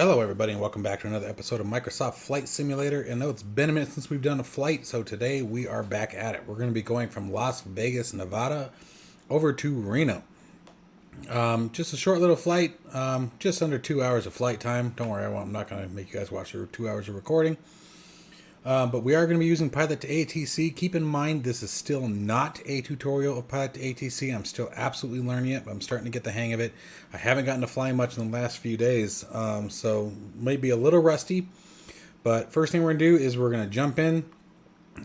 Hello everybody and welcome back to another episode of Microsoft Flight Simulator. And I know it's been a minute since we've done a flight, so today we are back at it. We're going to be going from Las Vegas, Nevada over to Reno. Just a short little flight, just under 2 hours of flight time. Don't worry, I'm not going to make you guys watch 2 hours of recording. But we are going to be using Pilot2ATC. Keep in mind, this is still not a tutorial of Pilot2ATC. I'm still absolutely learning it, but I'm starting to get the hang of it. I haven't gotten to flying much in the last few days, so maybe a little rusty. But first thing we're going to do is we're going to jump in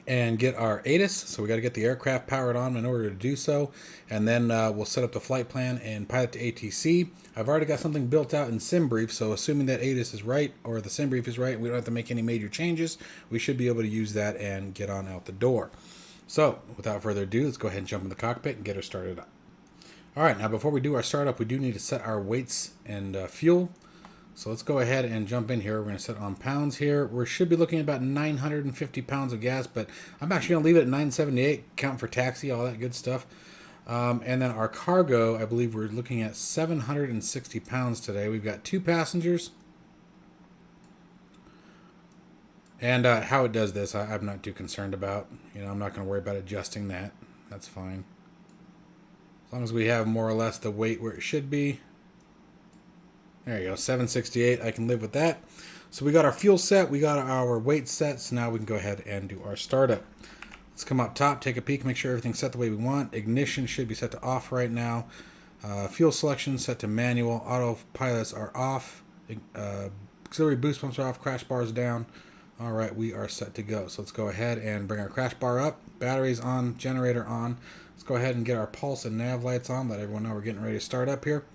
and get our ATIS. So we got to get the aircraft powered on in order to do so. And then we'll set up the flight plan in Pilot2ATC. I've already got something built out in SimBrief, so assuming that ATIS is right, or the SimBrief is right, we don't have to make any major changes. We should be able to use that and get on out the door. So without further ado, let's go ahead and jump in the cockpit and get her started up. All right, now before we do our startup, we do need to set our weights and fuel. So let's go ahead and jump in here. We're going to set on pounds here. We should be looking at about 950 pounds of gas, but I'm actually going to leave it at 978, count for taxi, all that good stuff. And then our cargo, I believe we're looking at 760 pounds today. We've got 2 passengers. And how it does this, I'm not too concerned about. I'm not going to worry about adjusting that. That's fine. As long as we have more or less the weight where it should be. There you go, 768. I can live with that. So we got our fuel set. We got our weight set. So now we can go ahead and do our startup. Let's come up top, take a peek, make sure everything's set the way we want. Ignition should be set to off right now. Fuel selection set to manual. Autopilots are off. Auxiliary boost pumps are off. Crash bars down. All right, we are set to go. So let's go ahead and bring our crash bar up. Batteries on, generator on. Let's go ahead and get our pulse and nav lights on. Let everyone know we're getting ready to start up here.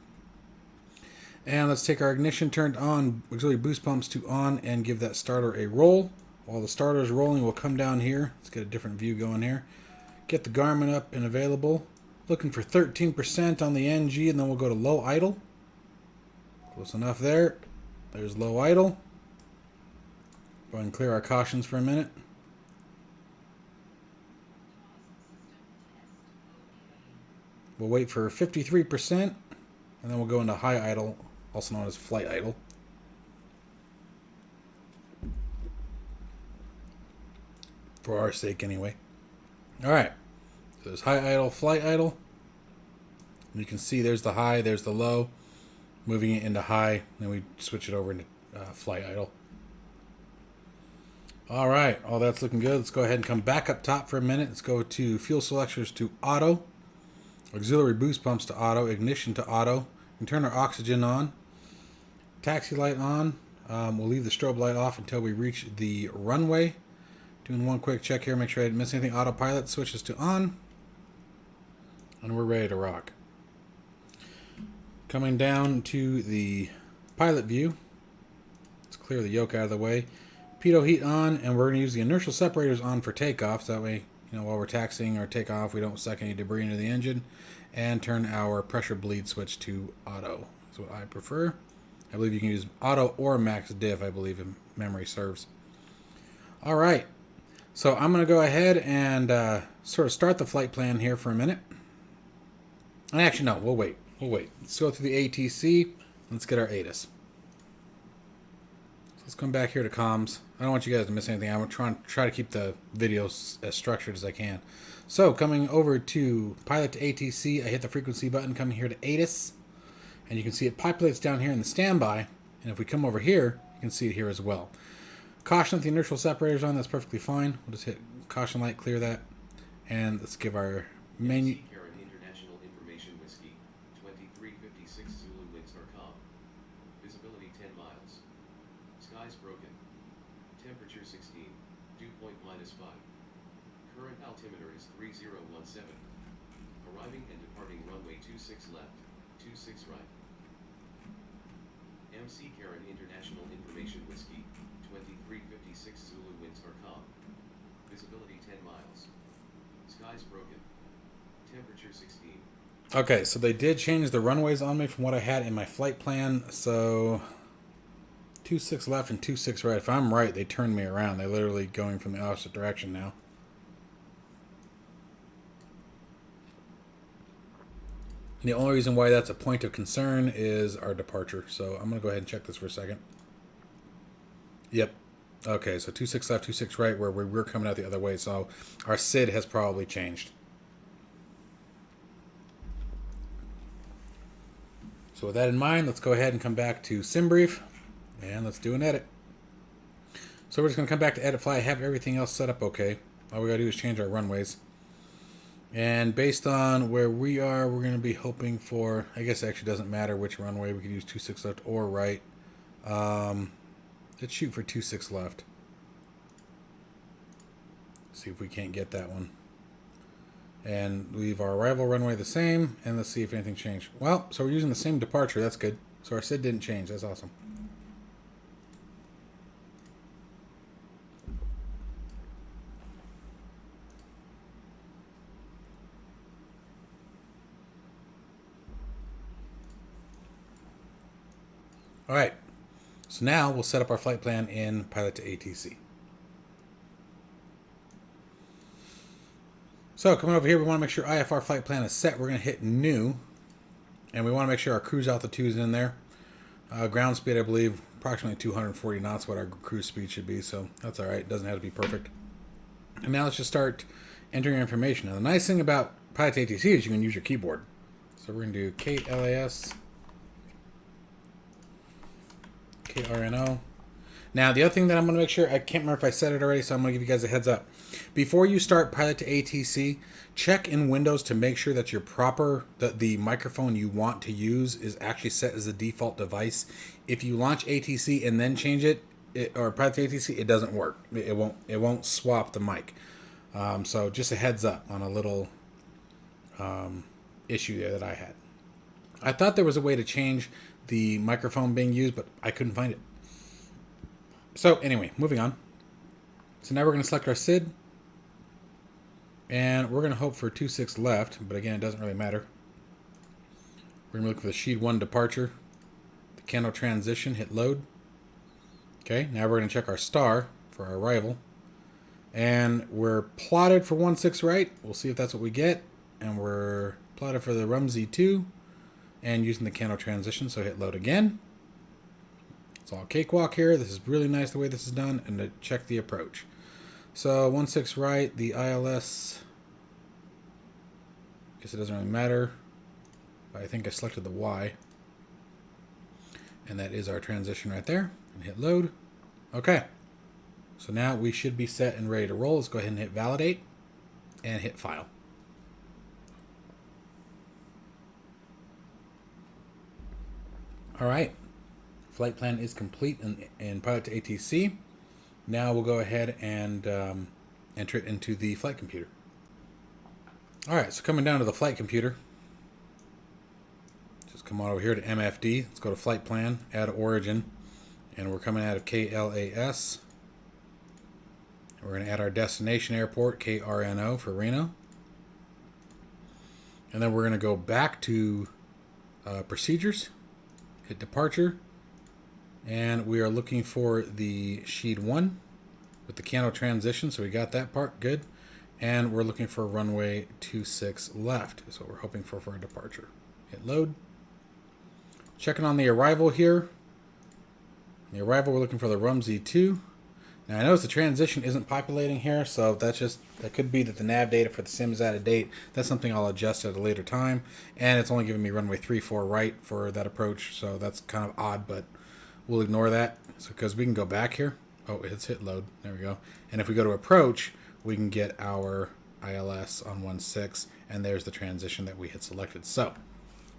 And let's take our ignition turned on, auxiliary boost pumps to on, and give that starter a roll. While the starter is rolling, we'll come down here. Let's get a different view going here. Get the Garmin up and available. Looking for 13% on the NG, and then we'll go to low idle. Close enough there. There's low idle. Go ahead and clear our cautions for a minute. We'll wait for 53%, and then we'll go into high idle, also known as flight idle. For our sake, anyway. All right. So there's high idle, flight idle. You can see there's the high, there's the low. Moving it into high, then we switch it over into flight idle. All right. All that's looking good. Let's go ahead and come back up top for a minute. Let's go to fuel selectors to auto. Auxiliary boost pumps to auto. Ignition to auto. We can turn our oxygen on. Taxi light on. We'll leave the strobe light off until we reach the runway. Doing one quick check here, make sure I didn't miss anything. Autopilot switches to on. And we're ready to rock. Coming down to the pilot view. Let's clear the yoke out of the way. Pitot heat on, and we're going to use the inertial separators on for takeoff. So that way, while we're taxiing or takeoff, we don't suck any debris into the engine. And turn our pressure bleed switch to auto. That's what I prefer. I believe you can use auto or max diff, I believe, if memory serves. All right. So I'm going to go ahead and sort of start the flight plan here for a minute. And actually, no, we'll wait. Let's go through the ATC. Let's get our ATIS. So let's come back here to comms. I don't want you guys to miss anything. I'm try to keep the videos as structured as I can. So coming over to Pilot2ATC, I hit the frequency button. Coming here to ATIS. And you can see it populates down here in the standby. And if we come over here, you can see it here as well. Caution that the inertial separator's on, that's perfectly fine. We'll just hit caution light, clear that. And let's give our menu. International Information Whiskey, 2356 Zulu winds are calm. Visibility 10 miles. Skies broken. Temperature 16. Dew point -5. Current altimeter is 3017. Arriving and departing runway 26 left, 26 right. MC Karen International Information Whiskey, 2356 Zulu winds are calm. Visibility 10 miles. Skies broken. Temperature 16. Okay, so they did change the runways on me from what I had in my flight plan. So 26 left and 26 right. If I'm right, they turned me around. They're literally going from the opposite direction now. The only reason why that's a point of concern is our departure. So I'm going to go ahead and check this for a second. Yep. Okay, so 26 left, 26 right, where we're coming out the other way. So our SID has probably changed. So with that in mind, let's go ahead and come back to SimBrief, and let's do an edit. So we're just going to come back to Edit Fly, have everything else set up okay. All we got to do is change our runways. And based on where we are, we're going to be hoping for, I guess it actually doesn't matter which runway. We could use 26 left or right. Let's shoot for 26 left. See if we can't get that one. And leave our arrival runway the same, and let's see if anything changed. Well, so we're using the same departure. That's good. So our SID didn't change. That's awesome. All right. So now we'll set up our flight plan in Pilot2ATC. So coming over here, we want to make sure IFR flight plan is set. We're going to hit New, and we want to make sure our cruise altitude is in there. Ground speed, I believe, approximately 240 knots, what our cruise speed should be. So that's all right. It doesn't have to be perfect. And now let's just start entering our information. Now the nice thing about Pilot2ATC is you can use your keyboard. So we're going to do KLAS, KRNO. Now, the other thing that I'm going to make sure, I can't remember if I said it already, so I'm going to give you guys a heads up. Before you start Pilot2ATC, check in Windows to make sure that your the microphone you want to use is actually set as the default device. If you launch ATC and then change it, or Pilot2ATC, it doesn't work. It won't swap the mic. So just a heads up on a little issue there that I had. I thought there was a way to change the microphone being used, but I couldn't find it. So anyway, moving on. So now we're going to select our SID, and we're going to hope for 26 left, but again, it doesn't really matter. We're going to look for the Sheet 1 departure, the KRNO transition, hit load. Okay, now we're going to check our star for our arrival, and we're plotted for 16 right. We'll see if that's what we get, and we're plotted for the Rumsey 2, and using the KRNO transition, so hit load again. It's all cakewalk here. This is really nice the way this is done, and to check the approach. So 16 right, the ILS, guess it doesn't really matter, but I think I selected the Y, and that is our transition right there, and hit load. Okay, so now we should be set and ready to roll. Let's go ahead and hit validate and hit file. All right, flight plan is complete in Pilot2ATC. Now we'll go ahead and enter it into the flight computer. All right, so coming down to the flight computer, just come on over here to MFD. Let's go to flight plan, add origin, and we're coming out of KLAS. We're going to add our destination airport, KRNO for Reno. And then we're going to go back to procedures, hit departure, and we are looking for the Sheet 1 with the KRNO transition, so we got that part, good. And we're looking for runway 26 left is what we're hoping for our departure. Hit load. Checking on the arrival here. The arrival, we're looking for the Rumsey 2. Now I notice the transition isn't populating here, so that could be that the nav data for the sim is out of date. That's something I'll adjust at a later time. And it's only giving me runway 34 right for that approach, so that's kind of odd, but we'll ignore that. So because we can go back here. Oh, it's hit load. There we go. And if we go to approach, we can get our ILS on 16, and there's the transition that we had selected. So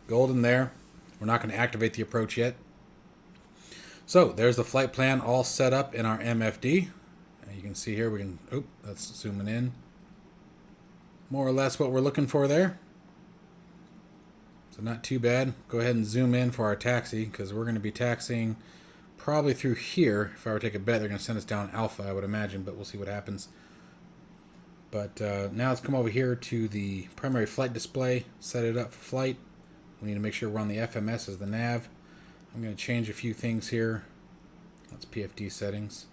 golden there. We're not going to activate the approach yet. So there's the flight plan all set up in our MFD. And you can see here, we can, that's zooming in. More or less what we're looking for there. So not too bad. Go ahead and zoom in for our taxi, because we're going to be taxiing probably through here. If I were to take a bet, they're going to send us down Alpha, I would imagine, but we'll see what happens. But now let's come over here to the primary flight display, set it up for flight. We need to make sure we're on the FMS as the nav. I'm going to change a few things here. That's PFD settings.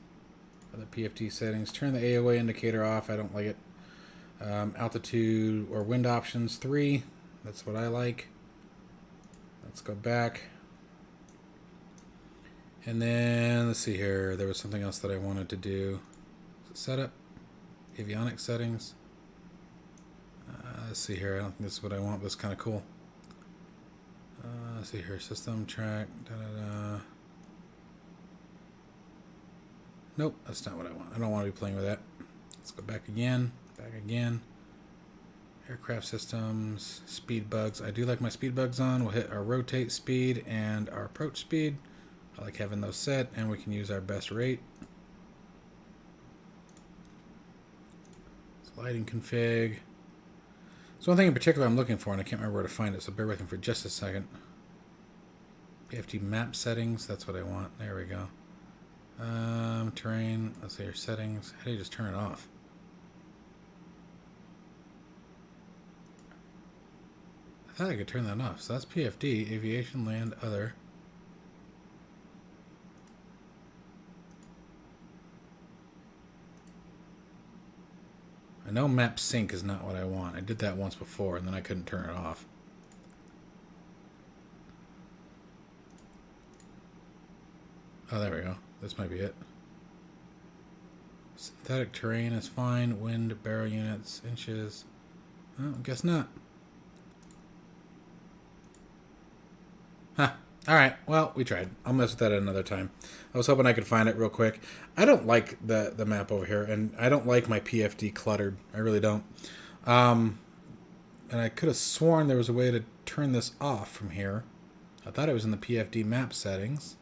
Other PFD settings. Turn the AOA indicator off. I don't like it. Altitude or wind options 3. That's what I like. Let's go back. And then, let's see here. There was something else that I wanted to do. Setup. Avionics settings. Let's see here. I don't think this is what I want, but it's kind of cool. Let's see here. System track. Nope, that's not what I want. I don't want to be playing with that. Let's go back again. Back again. Aircraft systems. Speed bugs. I do like my speed bugs on. We'll hit our rotate speed and our approach speed. I like having those set, and we can use our best rate. Sliding config. There's one thing in particular I'm looking for, and I can't remember where to find it, so bear with me for just a second. PFD map settings, that's what I want. There we go. Terrain, let's see your settings. How do you just turn it off? I thought I could turn that off. So that's PFD, aviation, land, other. I know map sync is not what I want. I did that once before and then I couldn't turn it off. Oh, there we go. This might be it. Synthetic terrain is fine. Wind, barrel units, inches. Oh, I guess not. Huh. Alright, well, we tried. I'll mess with that at another time. I was hoping I could find it real quick. I don't like the map over here, and I don't like my PFD cluttered. I really don't. And I could have sworn there was a way to turn this off from here. I thought it was in the PFD map settings.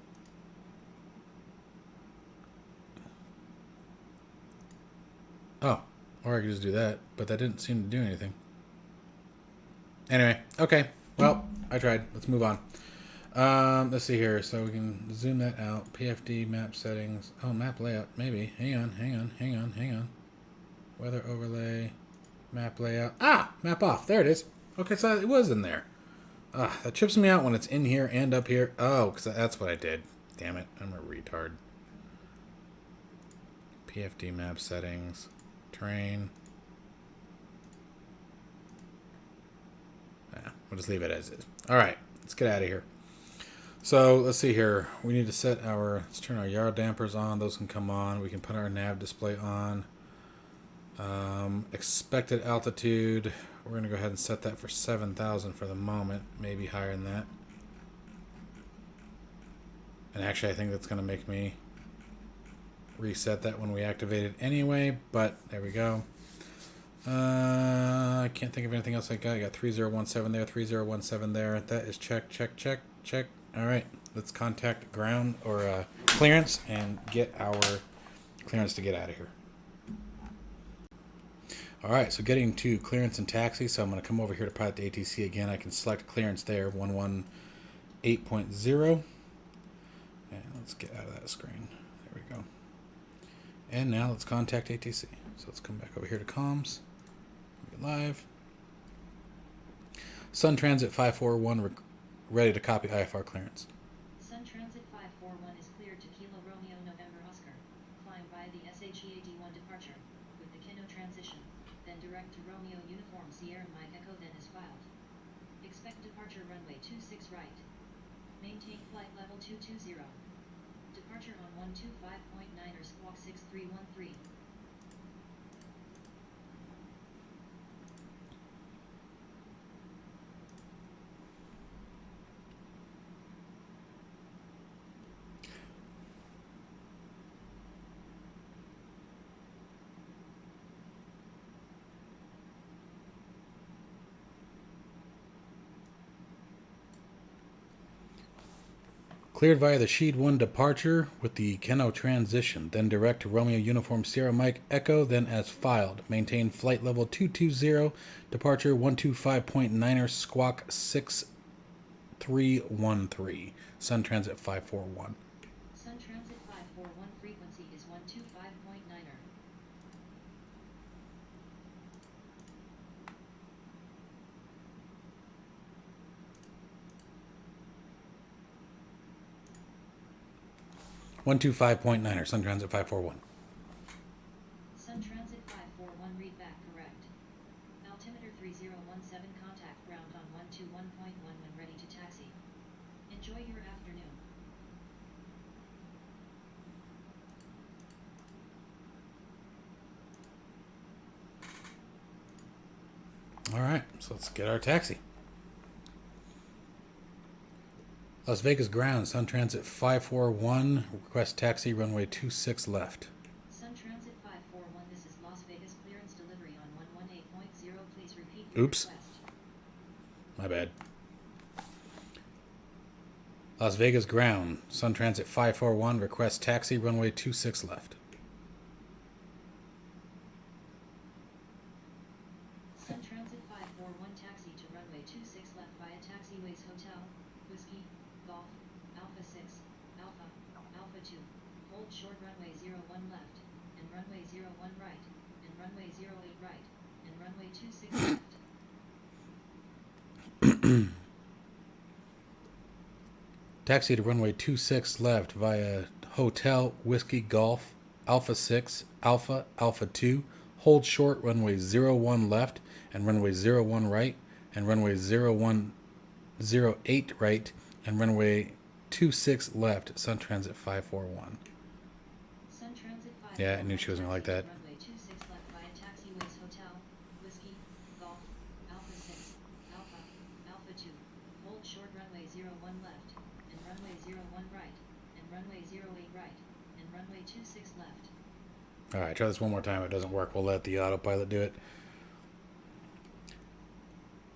Oh, or I could just do that, but that didn't seem to do anything. Anyway, okay. Well, I tried. Let's move on. Let's see here. So we can zoom that out. PFD map settings. Oh, map layout. Maybe. Hang on. Weather overlay. Map layout. Ah! Map off. There it is. Okay, so it was in there. That trips me out when it's in here and up here. Oh, because that's what I did. Damn it. I'm a retard. PFD map settings. Terrain. We'll just leave it as is. Alright. Let's get out of here. So let's see here. We need to set our, let's turn our yaw dampers on. Those can come on. We can put our nav display on. Expected altitude. We're going to go ahead and set that for 7,000 for the moment. Maybe higher than that. And actually I think that's going to make me reset that when we activate it anyway. But there we go. I can't think of anything else I got. I got 3017 there, 3017 there. That is check. All right, let's contact ground or clearance and get our clearance to get out of here. All right, so getting to clearance and taxi. So I'm going to come over here to Pilot2ATC again. I can select clearance there, 118.0. And let's get out of that screen. There we go. And now let's contact ATC. So let's come back over here to comms. Live. Sun Transit 541 ready to copy IFR clearance. Sun Transit 541 is cleared to Kilo Romeo November Oscar, flying by the SHEAD-1 departure, with the KRNO transition, then direct to Romeo Uniform Sierra Mike Echo then is filed. Expect departure runway 26 right. Maintain flight level 220. Departure on 125.9 or squawk 6313. Cleared via the SHEAD-1 departure with the KRNO transition, then direct to Romeo Uniform Sierra Mike Echo, then as filed. Maintain flight level 220, departure 125.9er squawk 6313. Sun Transit 541. Sun Transit 541 frequency is 125.9er. Sun Transit 541. Sun Transit 541 read back correct. Altimeter 3017 contact ground on 121.1 when ready to taxi. Enjoy your afternoon. All right, so let's get our taxi. Las Vegas ground, Sun Transit 541, request taxi, runway 26 left. Sun Transit 541, this is Las Vegas clearance delivery on 118.0. Please repeat your Oops. request. My bad. Las Vegas ground, Sun Transit 541, request taxi, runway 26 left. Sun Transit 541, taxi to runway 26 left via taxiways Hotel, Whiskey, Golf, Alpha 6, Alpha, Alpha 2, hold short runway 01 left, and runway 01 right, and runway 08 right, and runway 26 left. Taxi to runway 26 left via Hotel, Whiskey, Golf, Alpha 6, Alpha, Alpha 2, hold short runway 01 left, and runway 01 right, and runway 0108 right, and runway 26 left, Sun Transit 541. Sun Transit 541, Yeah, I knew she was going to like that. runway 26 left via taxiways Hotel, Whiskey, Golf, Alpha 6, Alpha, Alpha 2, hold short runway 01 left, and runway 01 right, and runway 08 right, and runway 26 left. All right, try this one more time. If it doesn't work, we'll let the autopilot do it.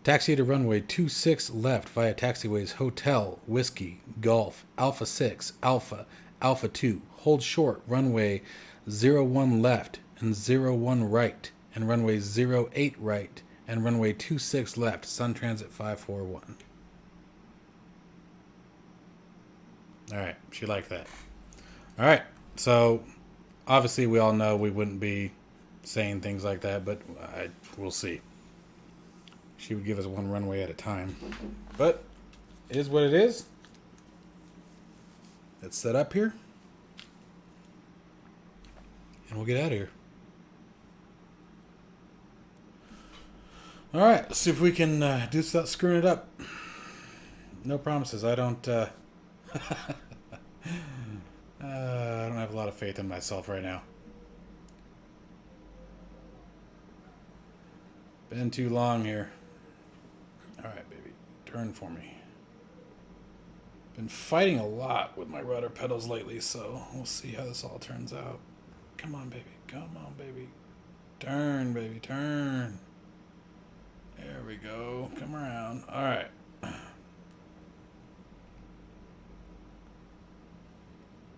Taxi to runway 26 left via taxiways Hotel, Whiskey, Golf, Alpha 6, Alpha, Alpha 2. Hold short, runway 01 left and 01 right, and runway 08 right, and runway 26 left, Sun Transit 541. All right, she liked that. All right, so obviously we all know we wouldn't be saying things like that, but we'll see. She would give us one runway at a time. But it is what it is. It's set up here. And we'll get out of here. All right, let's see if we can do this without screwing it up. No promises. I don't have a lot of faith in myself right now. Been too long here. All right, baby, turn for me. Been fighting a lot with my rudder pedals lately, so we'll see how this all turns out. Come on, baby. Come on, baby. Turn, baby, turn. There we go. Come around. All right. All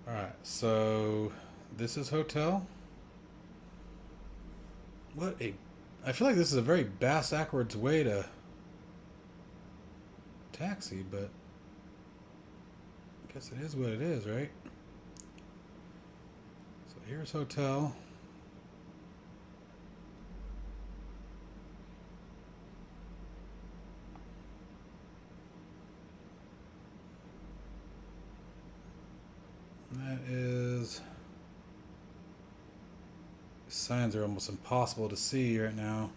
right, so this is hotel. I feel like this is a very bass-ackwards way to taxi, but I guess it is what it is, right? So here's hotel. That is... Signs are almost impossible to see right now.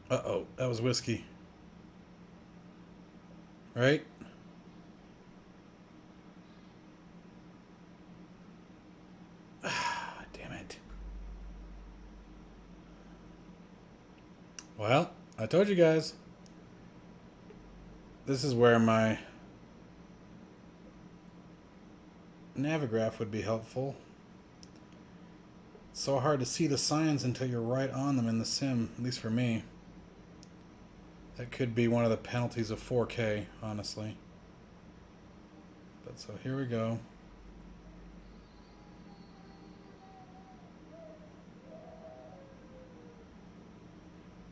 Uh-oh, that was whiskey. Right? Ah, damn it. Well, I told you guys. This is where my Navigraph would be helpful. It's so hard to see the signs until you're right on them in the sim, at least for me. That could be one of the penalties of 4K, honestly. But so here we go.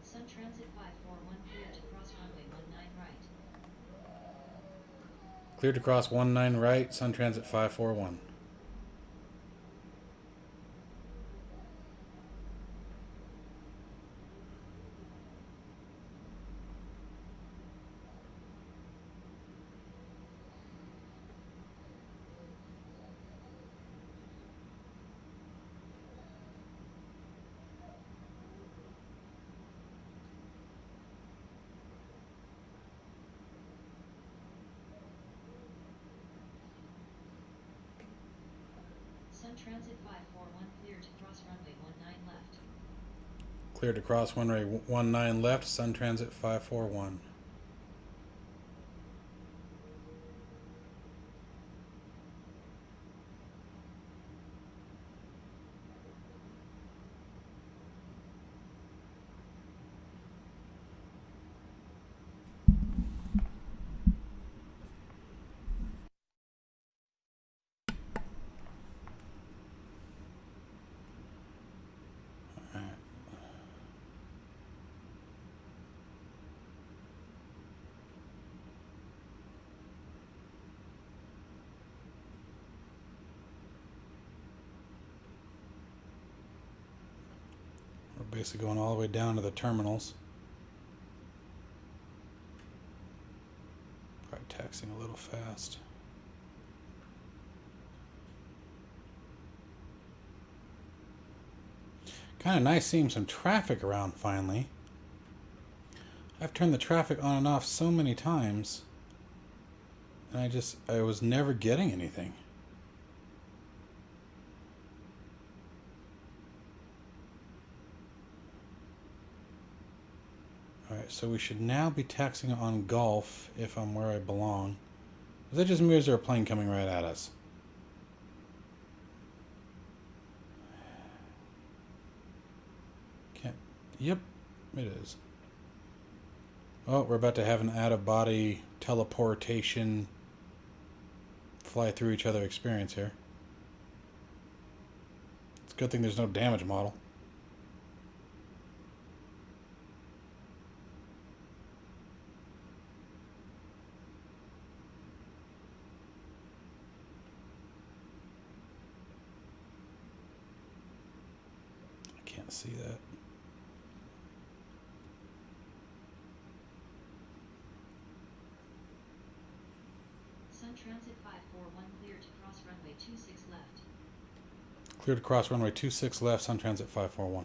Sun Transit 541 clear to cross runway 19 right. Cleared to cross 19 right, Sun Transit 541. Sun Transit 541 clear to cross runway 19 left. Cleared to cross runway 19 left, Sun Transit 541. We're basically going all the way down to the terminals. Probably taxiing a little fast. Kind of nice seeing some traffic around finally. I've turned the traffic on and off so many times, and I was never getting anything. Alright, so we should now be taxiing on Gulf if I'm where I belong. That just means there's a plane coming right at us. Can't. Yep, it is. Oh, we're about to have an out-of-body teleportation fly through each other experience here. It's a good thing there's no damage model. Can't see that. Sun Transit 541 clear to cross runway 26 left. Clear to cross runway 26 left, Sun Transit 541.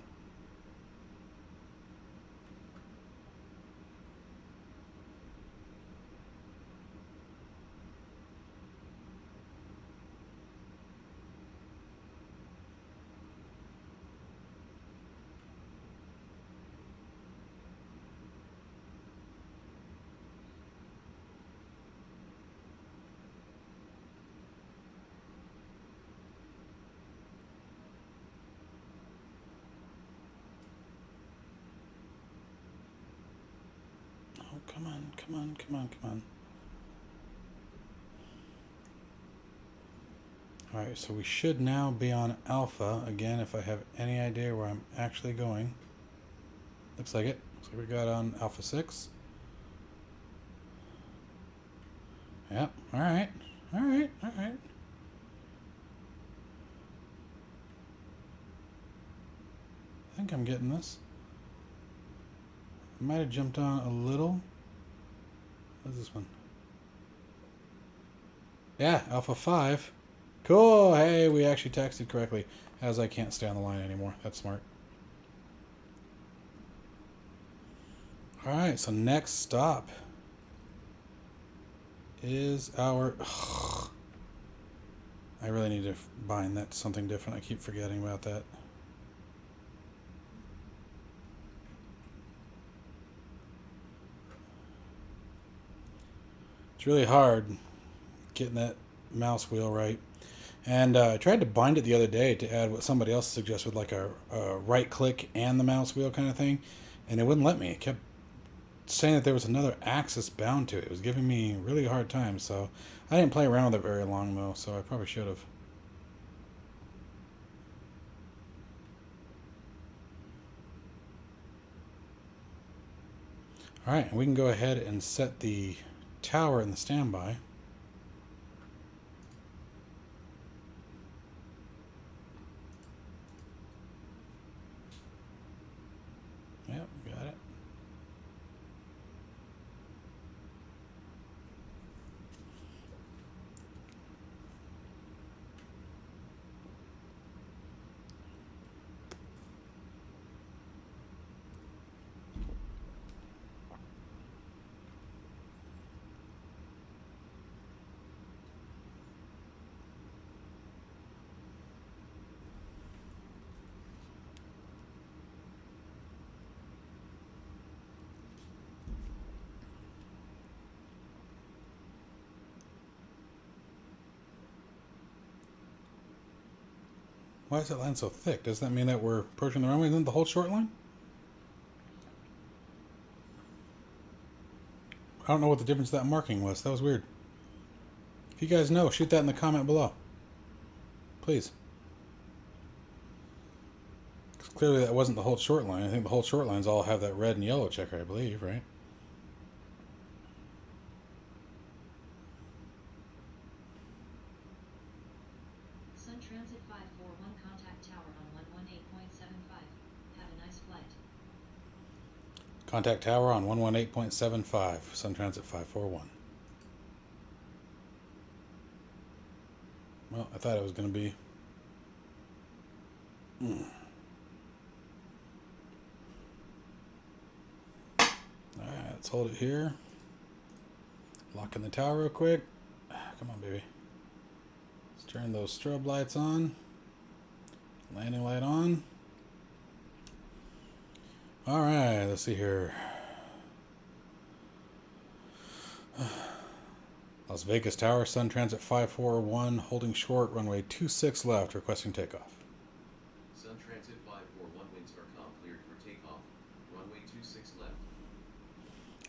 Come on, come on, come on, come on. Alright, so we should now be on Alpha again if I have any idea where I'm actually going. Looks like it. Looks like we got on Alpha 6. Yep, alright, alright, alright. I think I'm getting this. I might have jumped on a little. What's this one? Yeah, Alpha 5. Cool. Hey, we actually texted correctly. As I can't stay on the line anymore. That's smart. Alright, so next stop is our... I really need to bind that to something different. I keep forgetting about that. It's really hard getting that mouse wheel right. And I tried to bind it the other day to add what somebody else suggested, like a right click and the mouse wheel kind of thing. And it wouldn't let me. It kept saying that there was another axis bound to it. It was giving me a really hard time. So I didn't play around with it very long though, so I probably should have. Alright, we can go ahead and set the tower in the standby. Yep, got it. Why is that line so thick? Does that mean that we're approaching the runway and then the whole short line? I don't know what the difference of that marking was. That was weird. If you guys know, shoot that in the comment below. Please. 'Cause clearly that wasn't the whole short line. I think the whole short lines all have that red and yellow checker, I believe, right? Sun Transit 541 contact tower on 118.75. Have a nice flight. Contact tower on 118.75. Sun Transit 541. Well, I thought it was going to be... Alright, let's hold it here. Lock in the tower real quick. Come on, baby. Let's turn those strobe lights on. Landing light on. Alright, let's see here. Las Vegas Tower, Sun Transit 541, holding short, runway 26 left, requesting takeoff. Sun Transit 541 winds are calm, cleared for takeoff. Runway 26 left.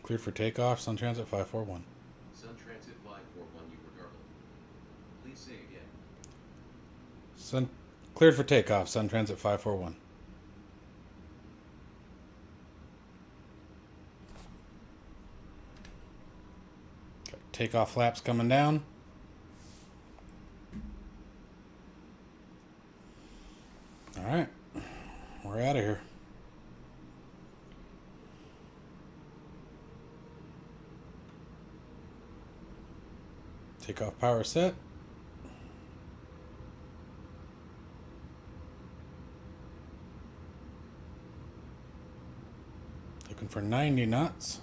Cleared for takeoff, Sun Transit 541. Sun Transit 541, you were garbled. Please say again. Cleared for takeoff, Sun Transit 541. Takeoff flaps coming down. Alright, we're out of here. Takeoff power set. Looking for 90 knots.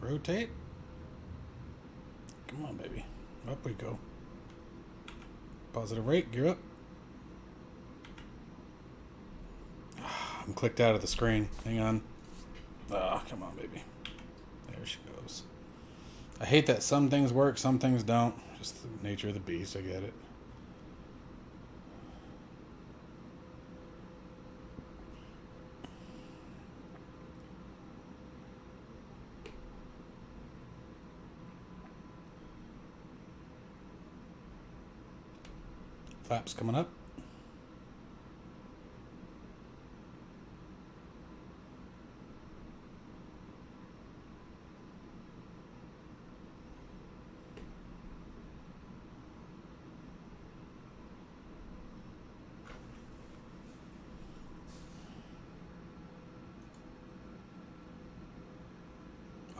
Rotate. Come on, baby. Up we go. Positive rate, gear up. I'm clicked out of the screen. Hang on. Ah, come on, baby. There she goes. I hate that some things work, some things don't. Just the nature of the beast, I get it. Flaps coming up.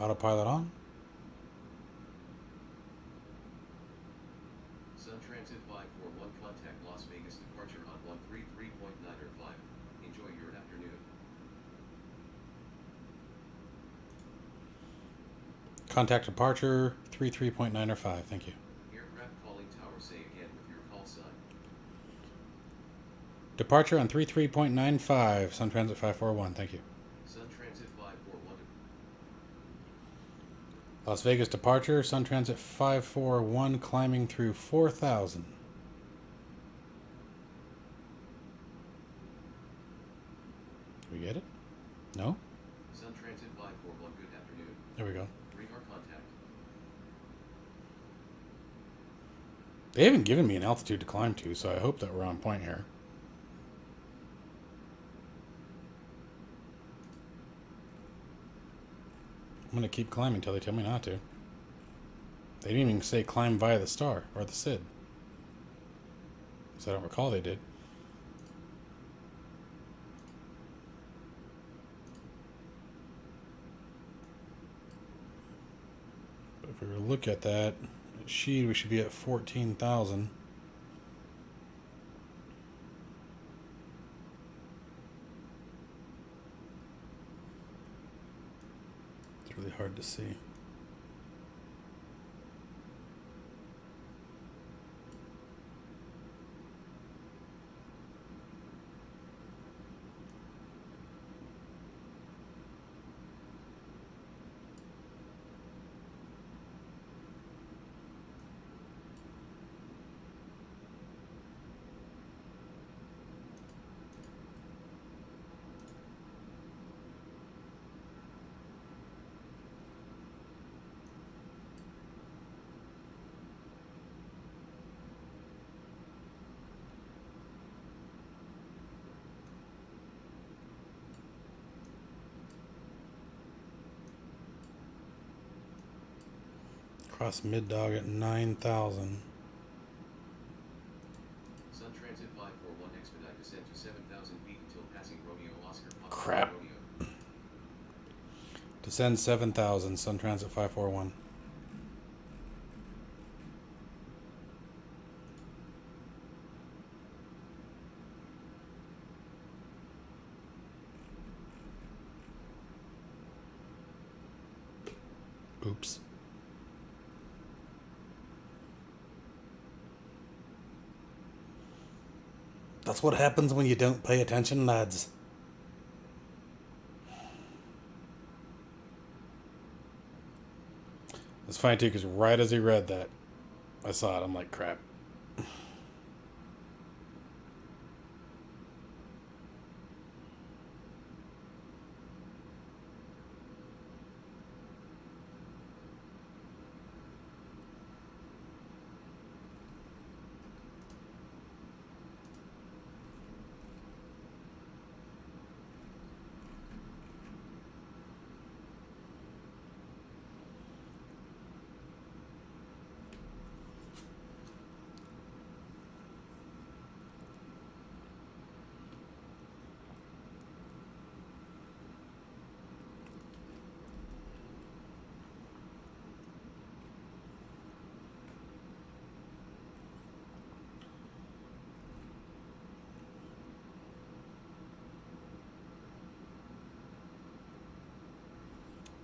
Autopilot on. Sun Transit 541, contact Las Vegas departure on 133.905. Enjoy your afternoon. Contact departure 33.905. Thank you. Aircraft calling tower, say again with your call sign. Departure on 33.95. Sun Transit 541. Thank you. Sun Transit 541. Las Vegas departure. Sun Transit 541 climbing through 4,000. We get it? No? Sun Transit 541, good afternoon. There we go. Radar contact. They haven't given me an altitude to climb to, so I hope that we're on point here. I'm going to keep climbing until they tell me not to. They didn't even say climb via the star, or the SID. So I don't recall they did. But if we were to look at that, at Sheed we should be at 14,000. It's really hard to see. Cross mid dog at 9,000. Sun Transit 541 expedite descent to 7,000 feet until passing Romeo Oscar. Crap. Romeo. Descend 7,000. Sun Transit 541. Oops. That's what happens when you don't pay attention, lads. It's funny too, because right as he read that, I saw it. I'm like, crap.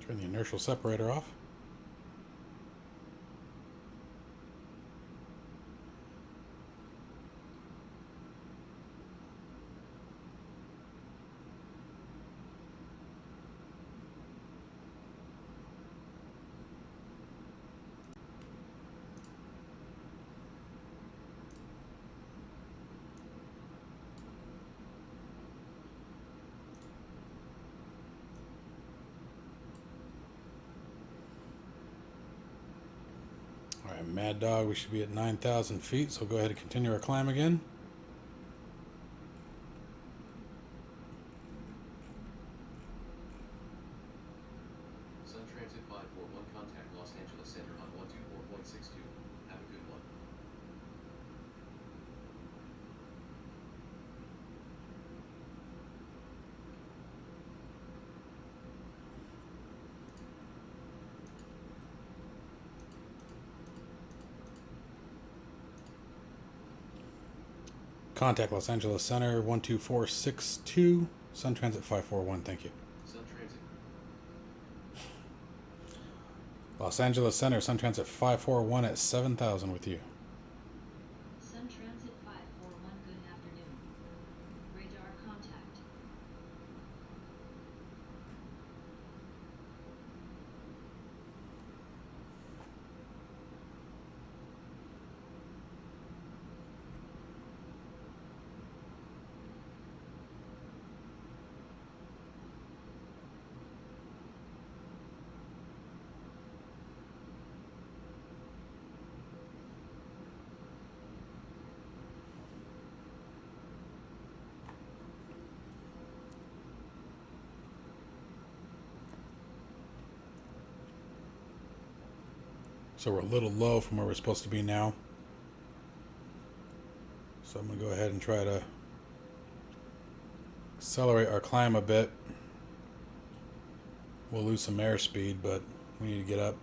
Turn the inertial separator off. Alright, Mad Dog, we should be at 9,000 feet, so go ahead and continue our climb again. Sun Transit 541 contact Los Angeles Center on 124.62. Have a good one. Contact Los Angeles Center 12462. Sun Transit 541, thank you. Sun Transit. Los Angeles Center, Sun Transit 541 at 7,000 with you. Sun Transit 541, good afternoon. Radar contact. So we're a little low from where we're supposed to be now. So I'm going to go ahead and try to accelerate our climb a bit. We'll lose some airspeed, but we need to get up.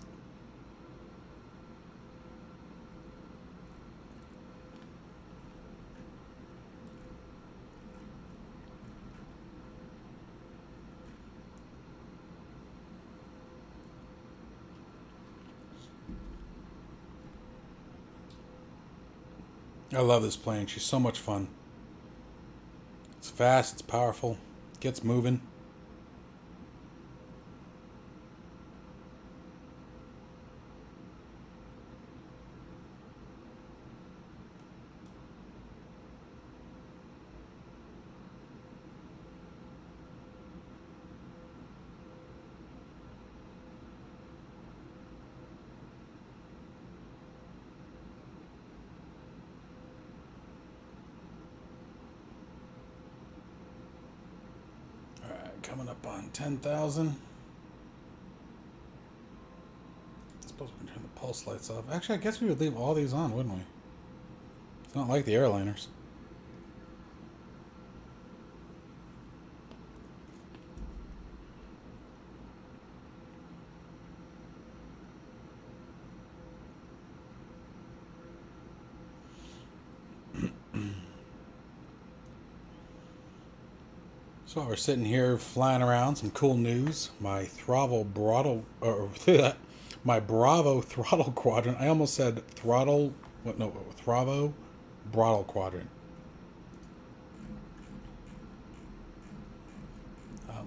I love this plane. She's so much fun. It's fast, it's powerful, gets moving. Coming up on 10,000. I suppose we can turn the pulse lights off. Actually, I guess we would leave all these on, wouldn't we? It's not like the airliners. So while we're sitting here flying around, some cool news. My Bravo throttle quadrant. I almost said throttle. What? No, Bravo throttle quadrant.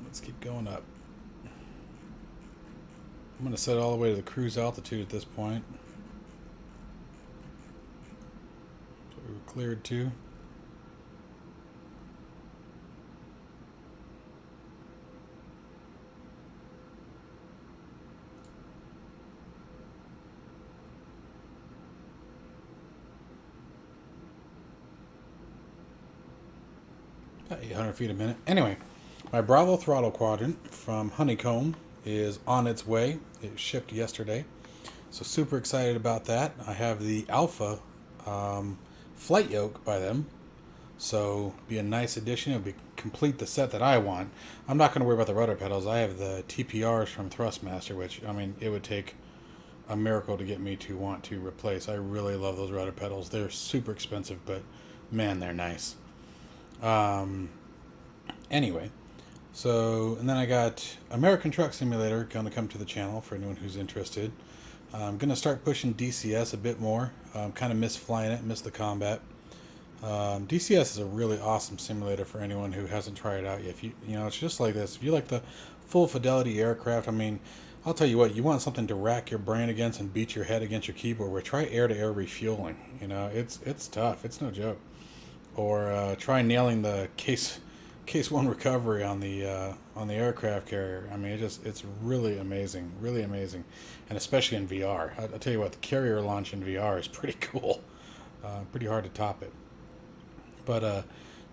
Let's keep going up. I'm going to set it all the way to the cruise altitude at this point. So we were cleared to. About 800 feet a minute. Anyway, my Bravo throttle quadrant from Honeycomb is on its way. It shipped yesterday. So super excited about that. I have the Alpha flight yoke by them. So be a nice addition. It'll be complete the set that I want. I'm not going to worry about the rudder pedals. I have the TPRs from Thrustmaster, which, I mean, it would take a miracle to get me to want to replace. I really love those rudder pedals. They're super expensive, but man, they're nice. Anyway, so, and then I got American Truck Simulator going to come to the channel for anyone who's interested. I'm going to start pushing DCS a bit more. Kind of miss flying it, miss the combat. DCS is a really awesome simulator for anyone who hasn't tried it out yet. If you know, it's just like this. If you like the full fidelity aircraft, I mean, I'll tell you what, you want something to rack your brain against and beat your head against your keyboard, where try air-to-air refueling. You know, it's tough. It's no joke. Or try nailing the case one recovery on the aircraft carrier. I mean, it's really amazing, and especially in VR. I'll tell you what, the carrier launch in VR is pretty cool. Pretty hard to top it. But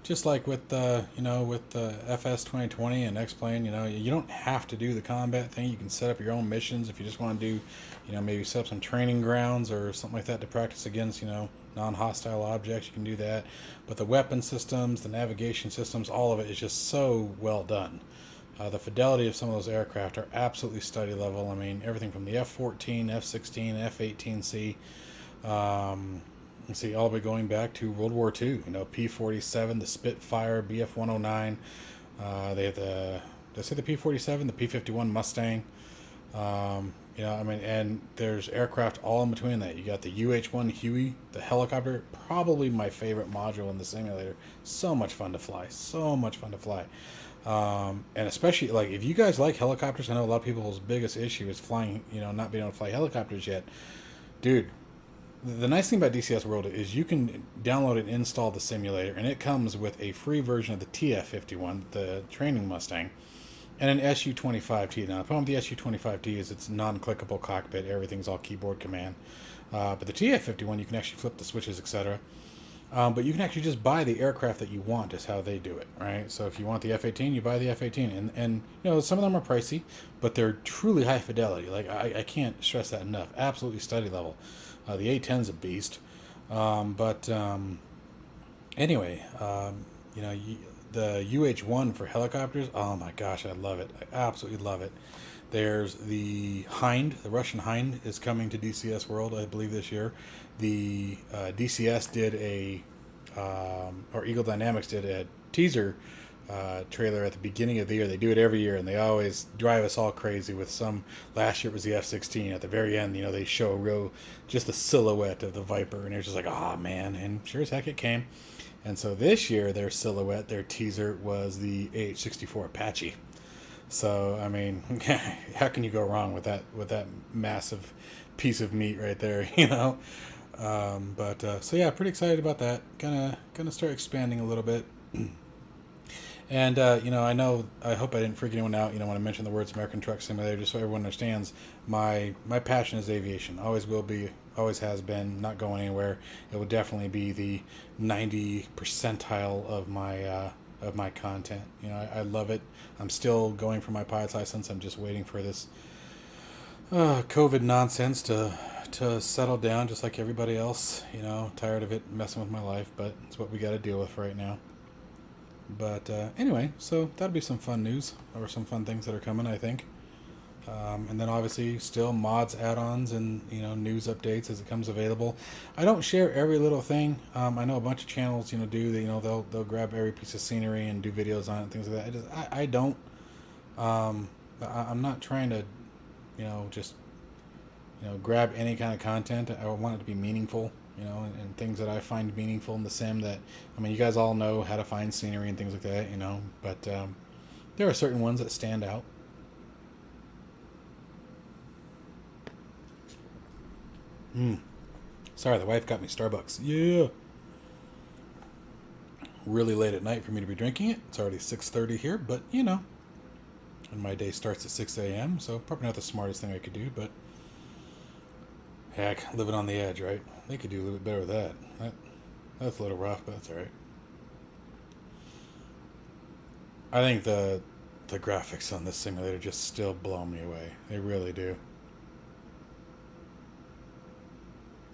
just like with with the FS 2020 and X-Plane, you don't have to do the combat thing. You can set up your own missions if you just want to do, maybe set up some training grounds or something like that to practice against, non-hostile objects. You can do that. But the weapon systems, the navigation systems, all of it is just so well done. The fidelity of some of those aircraft are absolutely study level. I mean, everything from the F-14, F-16, F-18C, let's see, all the way going back to World War II. P-47, the Spitfire, Bf-109. They have did I say the P-47, the P-51 Mustang. And there's aircraft all in between that. You got the UH-1 Huey, the helicopter, probably my favorite module in the simulator. So much fun to fly. And especially, like, if you guys like helicopters, I know a lot of people's biggest issue is flying, not being able to fly helicopters yet. Dude, the nice thing about DCS World is you can download and install the simulator, and it comes with a free version of the TF-51, the training Mustang, and an SU-25T. Now, the problem with the SU-25T is it's non-clickable cockpit. Everything's all keyboard command. But the TF-51, you can actually flip the switches, etc. But you can actually just buy the aircraft that you want, is how they do it, right? So if you want the F-18, you buy the F-18. And some of them are pricey, but they're truly high fidelity. Like, I can't stress that enough. Absolutely study level. The A-10's a beast. Anyway, the UH-1 for helicopters, oh my gosh, I love it. I absolutely love it. There's the Hind, the Russian Hind is coming to DCS World, I believe, this year. The DCS did or Eagle Dynamics did a teaser trailer at the beginning of the year. They do it every year, and they always drive us all crazy with some. Last year it was the F-16. At the very end, they show just the silhouette of the Viper, and you're just like, oh man, and sure as heck it came. And so this year, their teaser was the AH-64 Apache. So, I mean, how can you go wrong with that massive piece of meat right there, So yeah, pretty excited about that. Gonna start expanding a little bit. And, I hope I didn't freak anyone out, when I mentioned the words American Truck Simulator, just so everyone understands, my passion is aviation. Always will be, always has been, not going anywhere. It will definitely be the 90 percentile of my content. I love it. I'm still going for my pilot's license. I'm just waiting for this COVID nonsense to settle down, just like everybody else. You know, tired of it messing with my life, but it's what we got to deal with right now. But anyway, so that'll be some fun news, or some fun things that are coming, I think. And then obviously still mods, add-ons, and news updates as it comes available. I don't share every little thing. I know a bunch of channels do. They'll grab every piece of scenery and do videos on it and things like that. I don't. I'm not trying to just grab any kind of content. I want it to be meaningful, and things that I find meaningful in the sim. That, I mean, you guys all know how to find scenery and things like that, but there are certain ones that stand out. Sorry, the wife got me Starbucks. Yeah. Really late at night for me to be drinking it. It's already 6:30 here, but and my day starts at 6 a.m., so probably not the smartest thing I could do, but heck, living on the edge, right? They could do a little bit better with that. That's a little rough, but that's alright. I think the graphics on this simulator just still blow me away. They really do.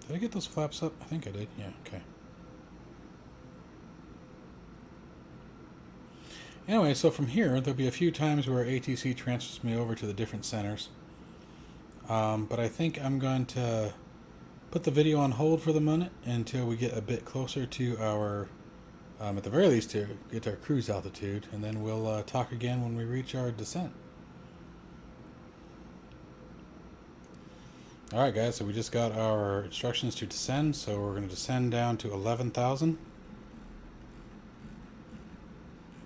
Did I get those flaps up? I think I did. Yeah, okay. Anyway, so from here, there'll be a few times where ATC transfers me over to the different centers. But I think I'm going to put the video on hold for the moment until we get a bit closer to our, at the very least, to get to our cruise altitude, and then we'll talk again when we reach our descent. Alright guys, so we just got our instructions to descend, so we're going to descend down to 11,000.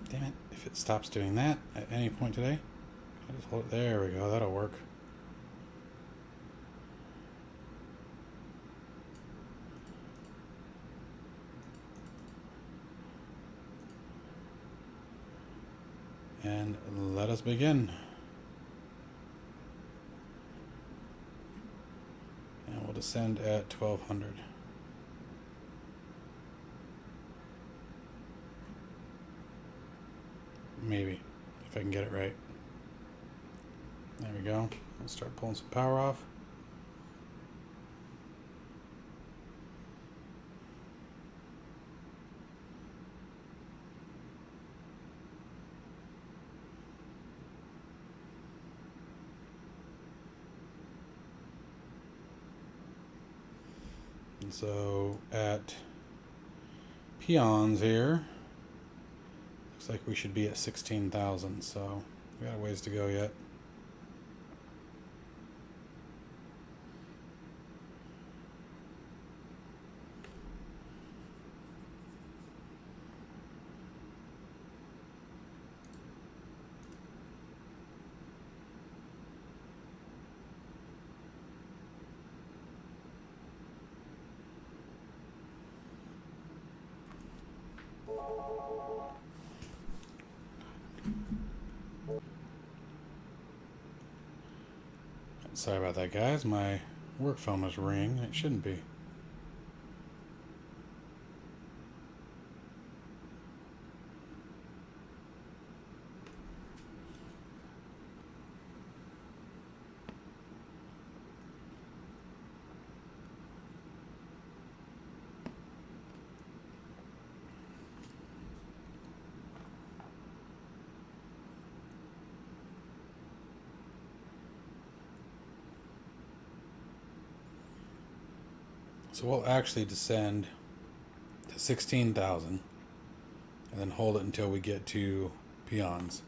Damn it, if it stops doing that at any point today. I just hold it. There we go, that'll work. And let us begin. And we'll descend at 1200. Maybe, if I can get it right. There we go. Let's start pulling some power off. And so at peons here, looks like we should be at 16,000, so we got a ways to go yet. Sorry about that, guys. My work phone was ringing. It shouldn't be. So we'll actually descend to 16,000 and then hold it until we get to peons.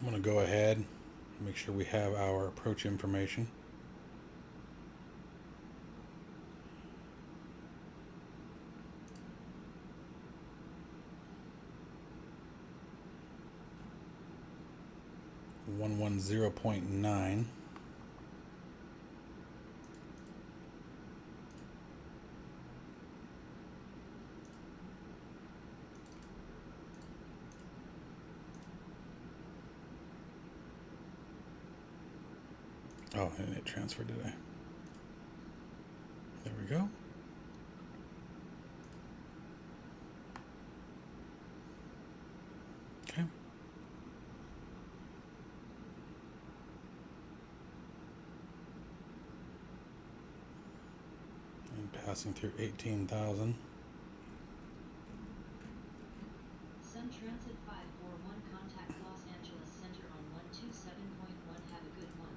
I'm going to go ahead and make sure we have our approach information. .9. Oh, I didn't hit transfer, did I? There we go. Okay. And passing through 18,000. Sun Transit 541, contact Los Angeles Center on 127.1. Have a good one.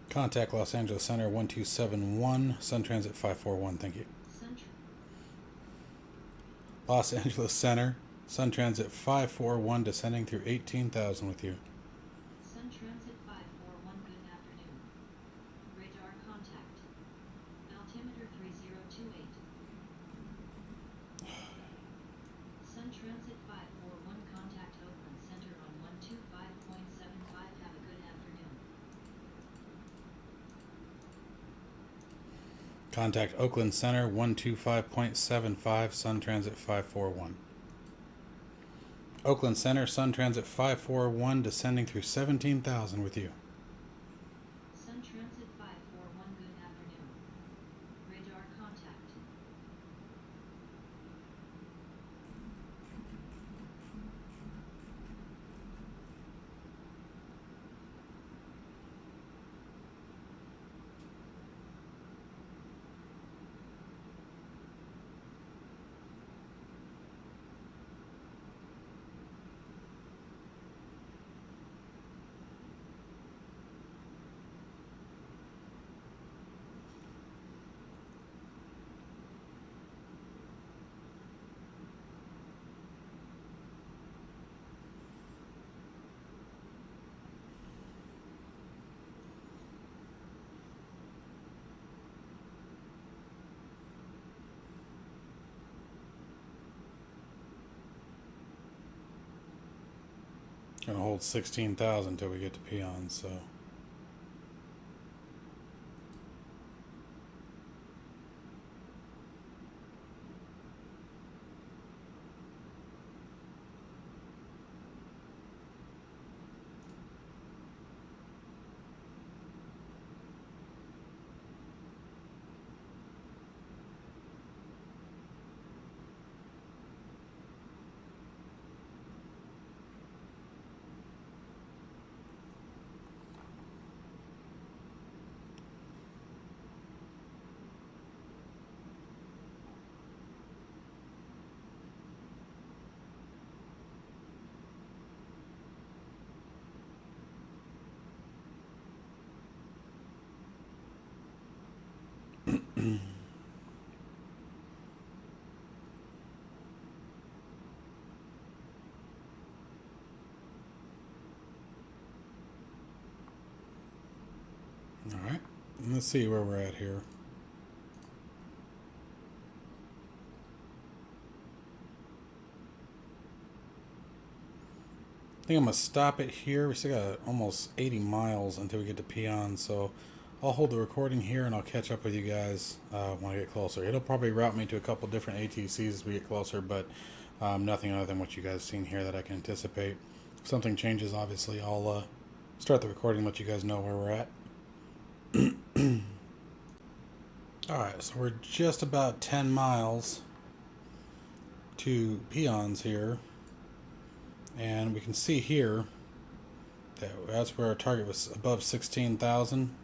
Contact Los Angeles Center 1271, Sun Transit 541. Thank you. Los Angeles Center, Sun Transit 541, descending through 18,000 with you. Sun Transit 541, good afternoon. Radar contact. Altimeter 3028. Sun Transit 541, contact Oakland Center on 125.75. Have a good afternoon. Contact Oakland Center 125.75, Sun Transit 541. Oakland Center, Sun Transit 541, descending through 17,000 with you. Sun Transit 541, good afternoon. Radar contact. Gonna hold 16,000 until we get to peons, so. Alright, let's see where we're at here. I think I'm going to stop it here. We still got almost 80 miles until we get to peons, so I'll hold the recording here and I'll catch up with you guys when I get closer. It'll probably route me to a couple different ATCs as we get closer, but nothing other than what you guys seen here that I can anticipate. If something changes, obviously, I'll start the recording and let you guys know where we're at. Alright, so we're just about 10 miles to peons here. And we can see here that that's where our target was above 16,000.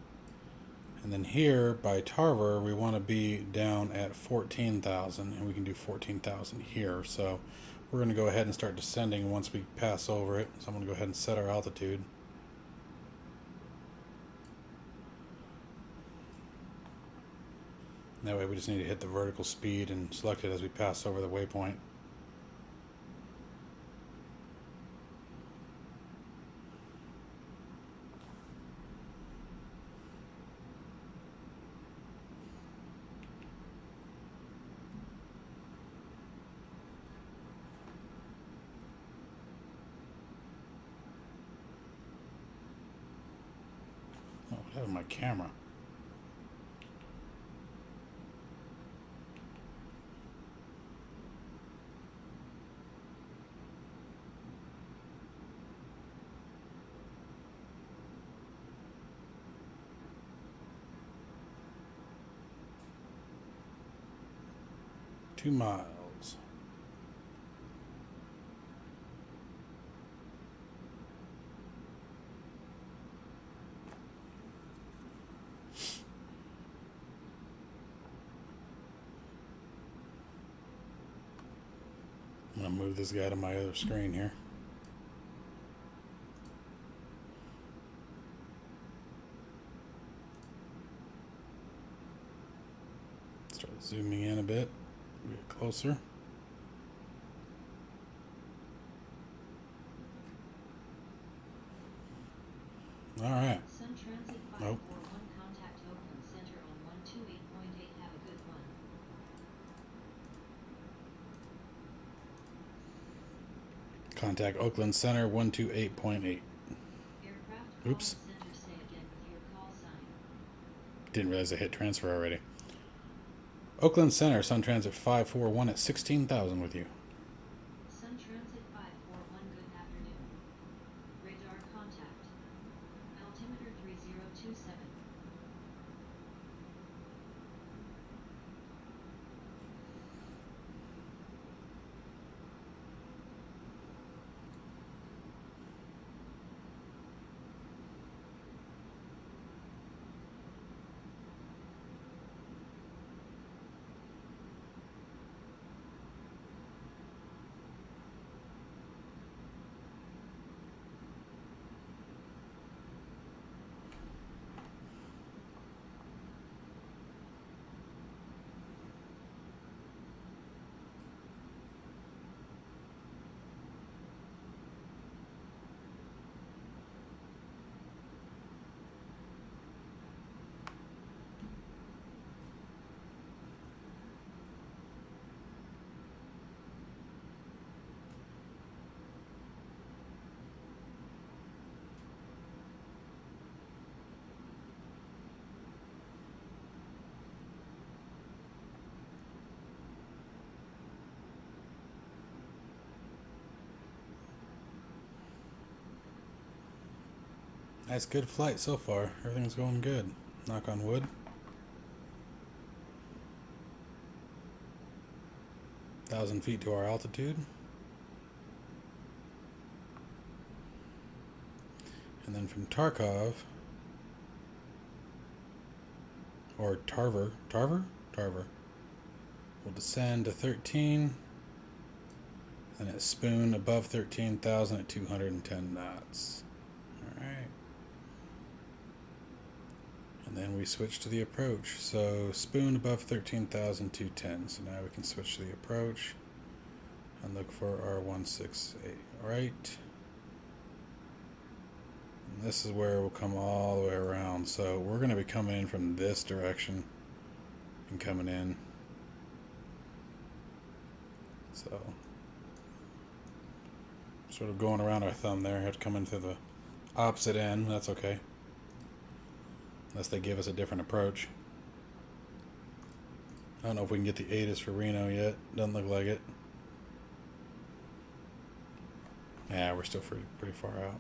And then here by Tarver, we want to be down at 14,000, and we can do 14,000 here. So we're going to go ahead and start descending once we pass over it. So I'm going to go ahead and set our altitude. That way we just need to hit the vertical speed and select it as we pass over the waypoint. Oh, what happened to my camera? 2 miles. I'm going to move this guy to my other screen here. Start zooming in a bit, get closer. All right. Sun Transit 541 Nope. contact Oakland Center on 128.8. Have a good one. Contact Oakland Center 128.8. Aircraft Oops. Center, say again with your call sign. Didn't realize I hit transfer already. Oakland Center, Sun Transit 541 at 16,000 with you. Sun Transit 541, good afternoon. Radar contact. Altimeter 3027. Nice, good flight so far. Everything's going good. Knock on wood. Thousand feet to our altitude. And then from Tarkov, or Tarver, we'll descend to 13, and at Spoon above 13,000 at 210 knots. Alright. And then we switch to the approach. So Spoon above 13,210. So now we can switch to the approach and look for our 168. Right. And this is where we'll come all the way around. So we're going to be coming in from this direction and coming in. So sort of going around our thumb there. Have to come into the opposite end. That's okay. Unless they give us a different approach. I don't know if we can get the ATIS for Reno yet. Doesn't look like it. Yeah, we're still pretty far out.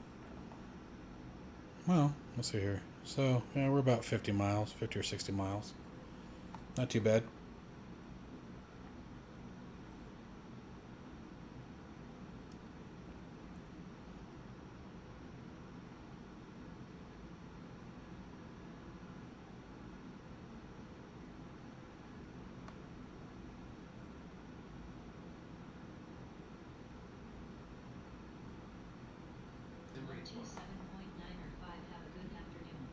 Well, let's see here. So, yeah, we're about 50 miles, 50 or 60 miles. Not too bad. Number 27.9 or 5. Have a good afternoon.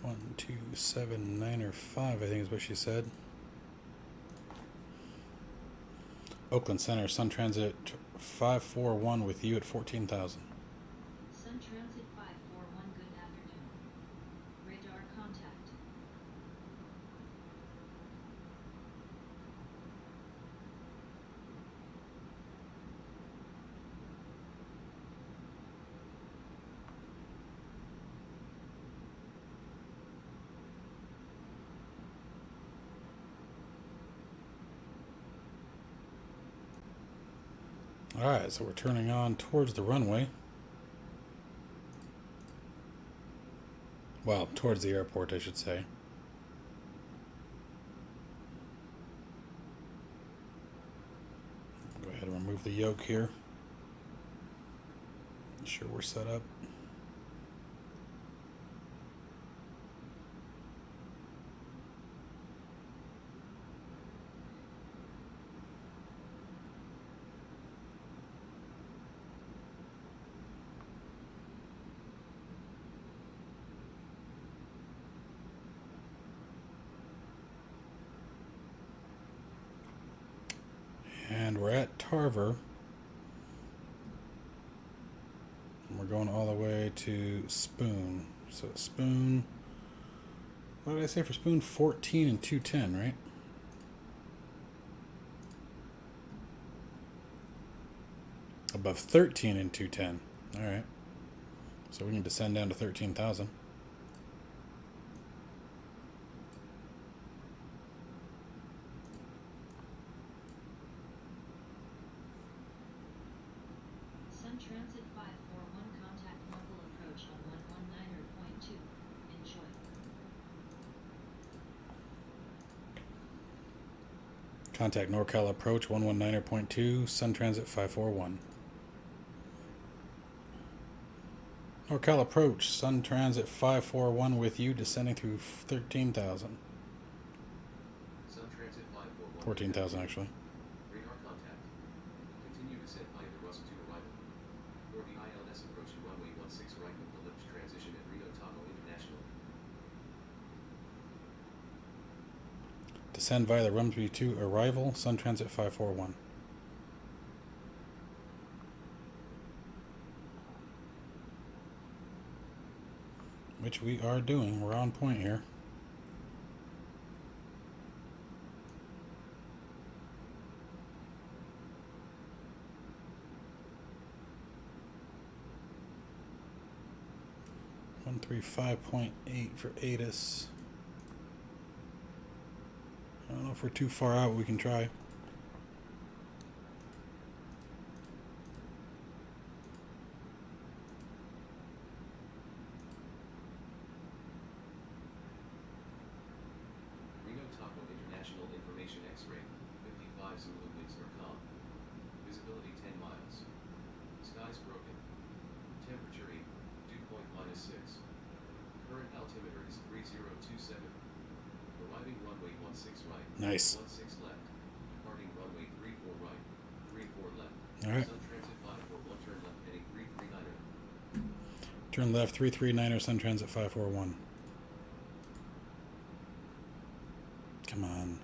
1279 or 5, I think is what she said. Oakland Center, Sun Transit 541 with you at 14,000. Sun Transit 541, good afternoon. Radar contact. Alright, so we're turning on towards the runway. Well, towards the airport, I should say. remove the yoke here. Make sure we're set up. And we're at Tarver. And we're going all the way to Spoon. So Spoon, what did I say for Spoon? 14 and 210, right? Above 13 and 210. Alright. So we can descend down to 13,000. Transit 541, contact local approach on 119.2. Enjoy. Contact NorCal approach 119.2, Sun Transit 541. NorCal approach, Sun Transit 541 with you, descending through 13,000. Sun Transit 541. 14,000 actually. Radar contact. Continue descent Pilot to arrival. For the ILS approach to runway 16 right with the lift transition at Reno Tahoe International. Descend via the runway to arrival, Sun Transit 541. Which we are doing. We're on point here. One 135.8 for ATIS. I don't know if we're too far out. We can try. Reno Tahoe International Information X-ray, 55 Zulu winds are calm. Visibility 10 miles. Skies broken. Temperature 8, dew point -6. Current altimeter is 3027. Arriving runway 16 right. Nice. 16 left. Departing runway 34 right. 34 left. All right. Sun Transit 541 turn left heading 339er. Turn left 339er, Sun Transit 541. Come on.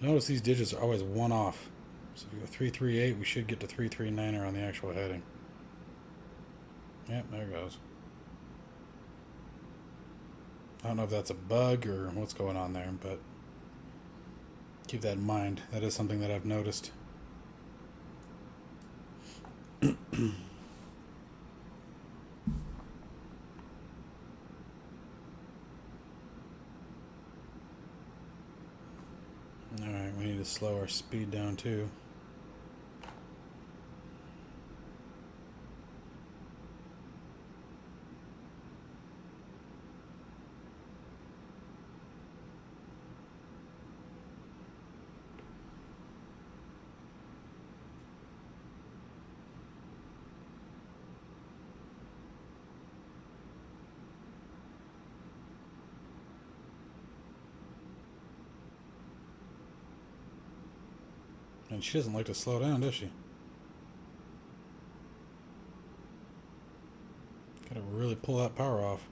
Notice these digits are always one off. So if you go 338, we should get to 339er on the actual heading. Yep, there it goes. I don't know if that's a bug or what's going on there, but keep that in mind. That is something that I've noticed. Alright, we need to slow our speed down too. And she doesn't like to slow down, does she? Gotta really pull that power off.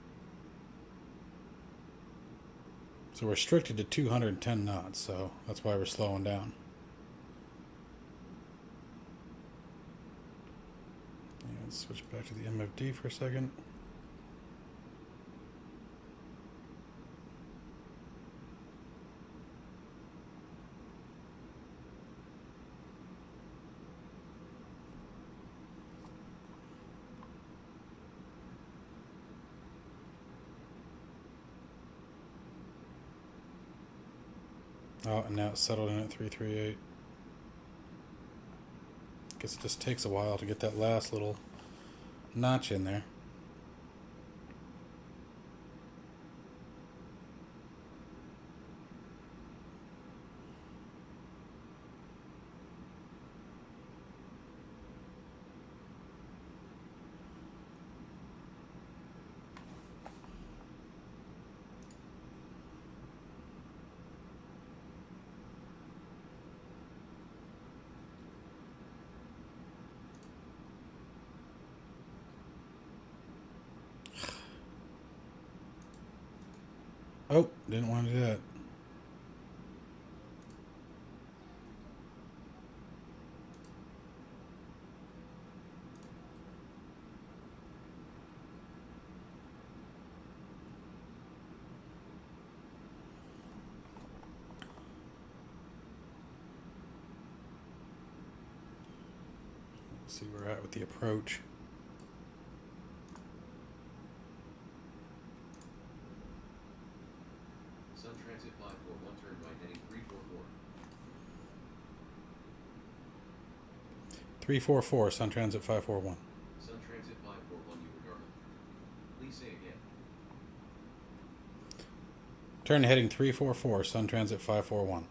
So we're restricted to 210 knots, so that's why we're slowing down. Yeah, let's switch back to the MFD for a second. Oh, and now it's settled in at 338. Guess it just takes a while to get that last little notch in there. Oh, didn't want to do that. Let's see where we're at with the approach. Sun Transit 541, turn right heading 344. 344, Sun Transit 541. Sun Transit 541, you were garment. Please say again. Turn heading 344, Sun Transit 541.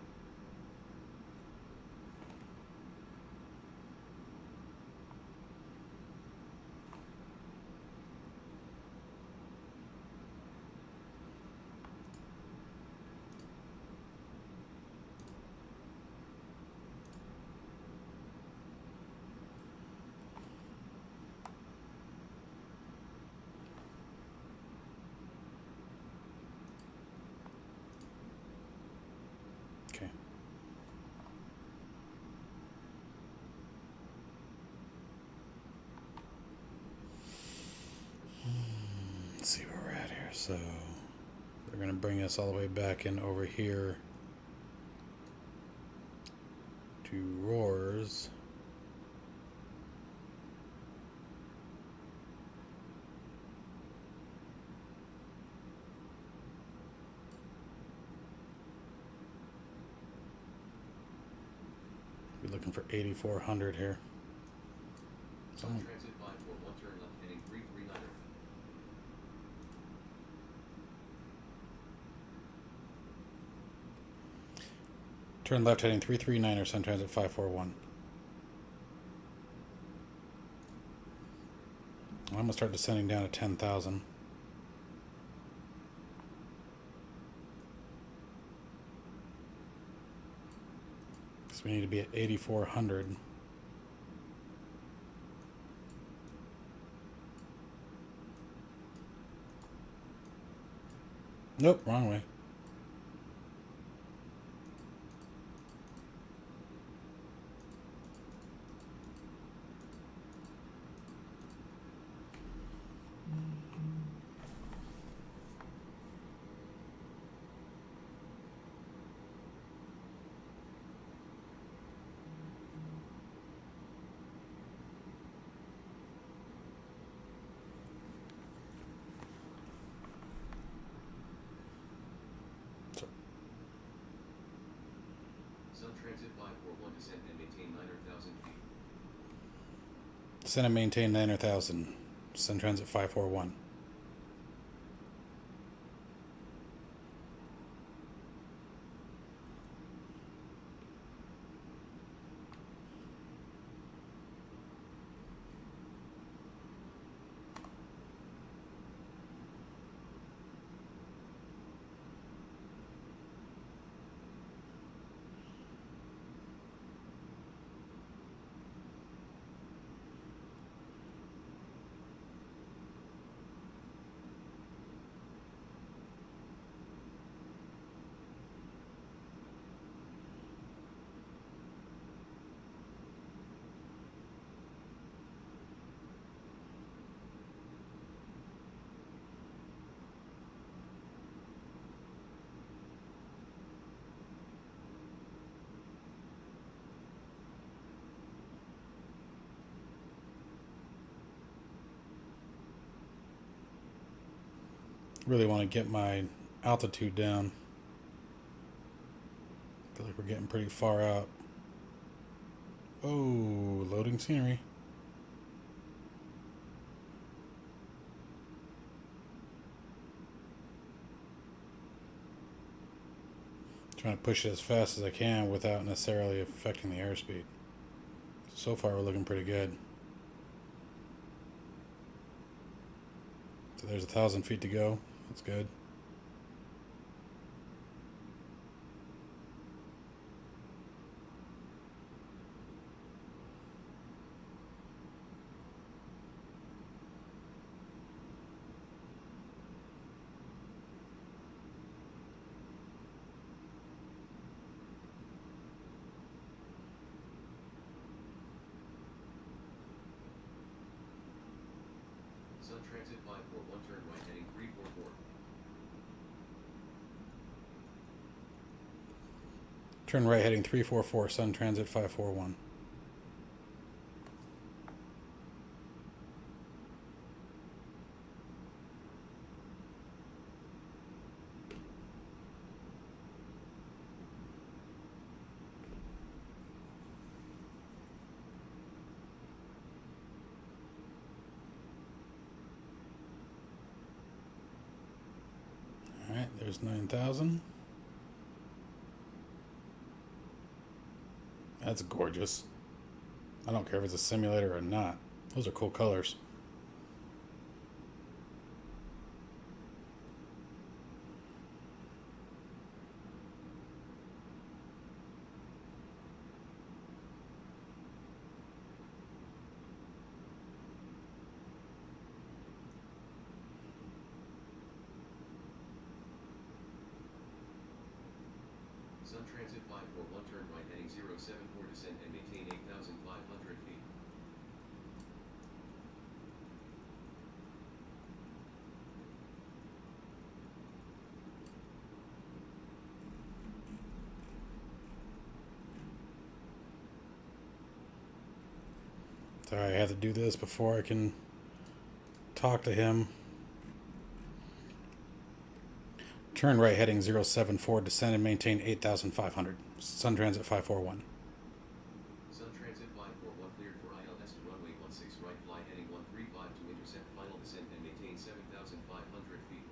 Okay. Let's see where we're at here. So they're going to bring us all the way back in over here to roars. We're looking for 8,400 here. Sun Transit 541, turn left heading 339. Turn left heading 339 or Sun Transit 541. I'm going to start descending down to 10,000. So we need to be at 8,400. Nope, wrong way. Sun Transit 541, descend and maintain 9,000 feet. Descend and maintain 9,000. Sun Transit 541. Really want to get my altitude down. we're getting pretty far out. Oh, loading scenery. Trying to push it as fast as I can without necessarily affecting the airspeed. So far we're looking pretty good. So there's 1,000 feet to go. That's good. Sun Transit 541, turn right heading 344. Turn right heading 344, Sun Transit 541. Alright, there's 9,000. That's gorgeous. I don't care if it's a simulator or not. Those are cool colors. Sun Transit 541, turn right heading 074, descend and maintain 8,500 feet. Sorry, I have to do this before I can talk to him. Turn right heading 074, descend and maintain 8,500. Sun Transit 541. Sun Transit 541, cleared for ILS to runway 16 right, fly heading 135 to intercept final descent and maintain 7,500 feet.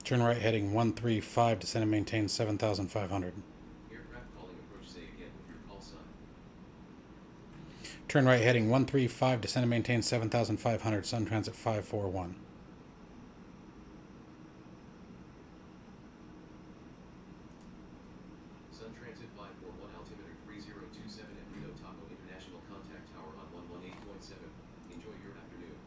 Turn right heading 135, descend and maintain 7,500. Aircraft calling approach, say again with your call sign. Turn right heading 135, descend and maintain 7,500. Sun Transit 541. Sun Transit 541, altimeter 3027 at Reno Taco International, contact tower on 118.7. Enjoy your afternoon.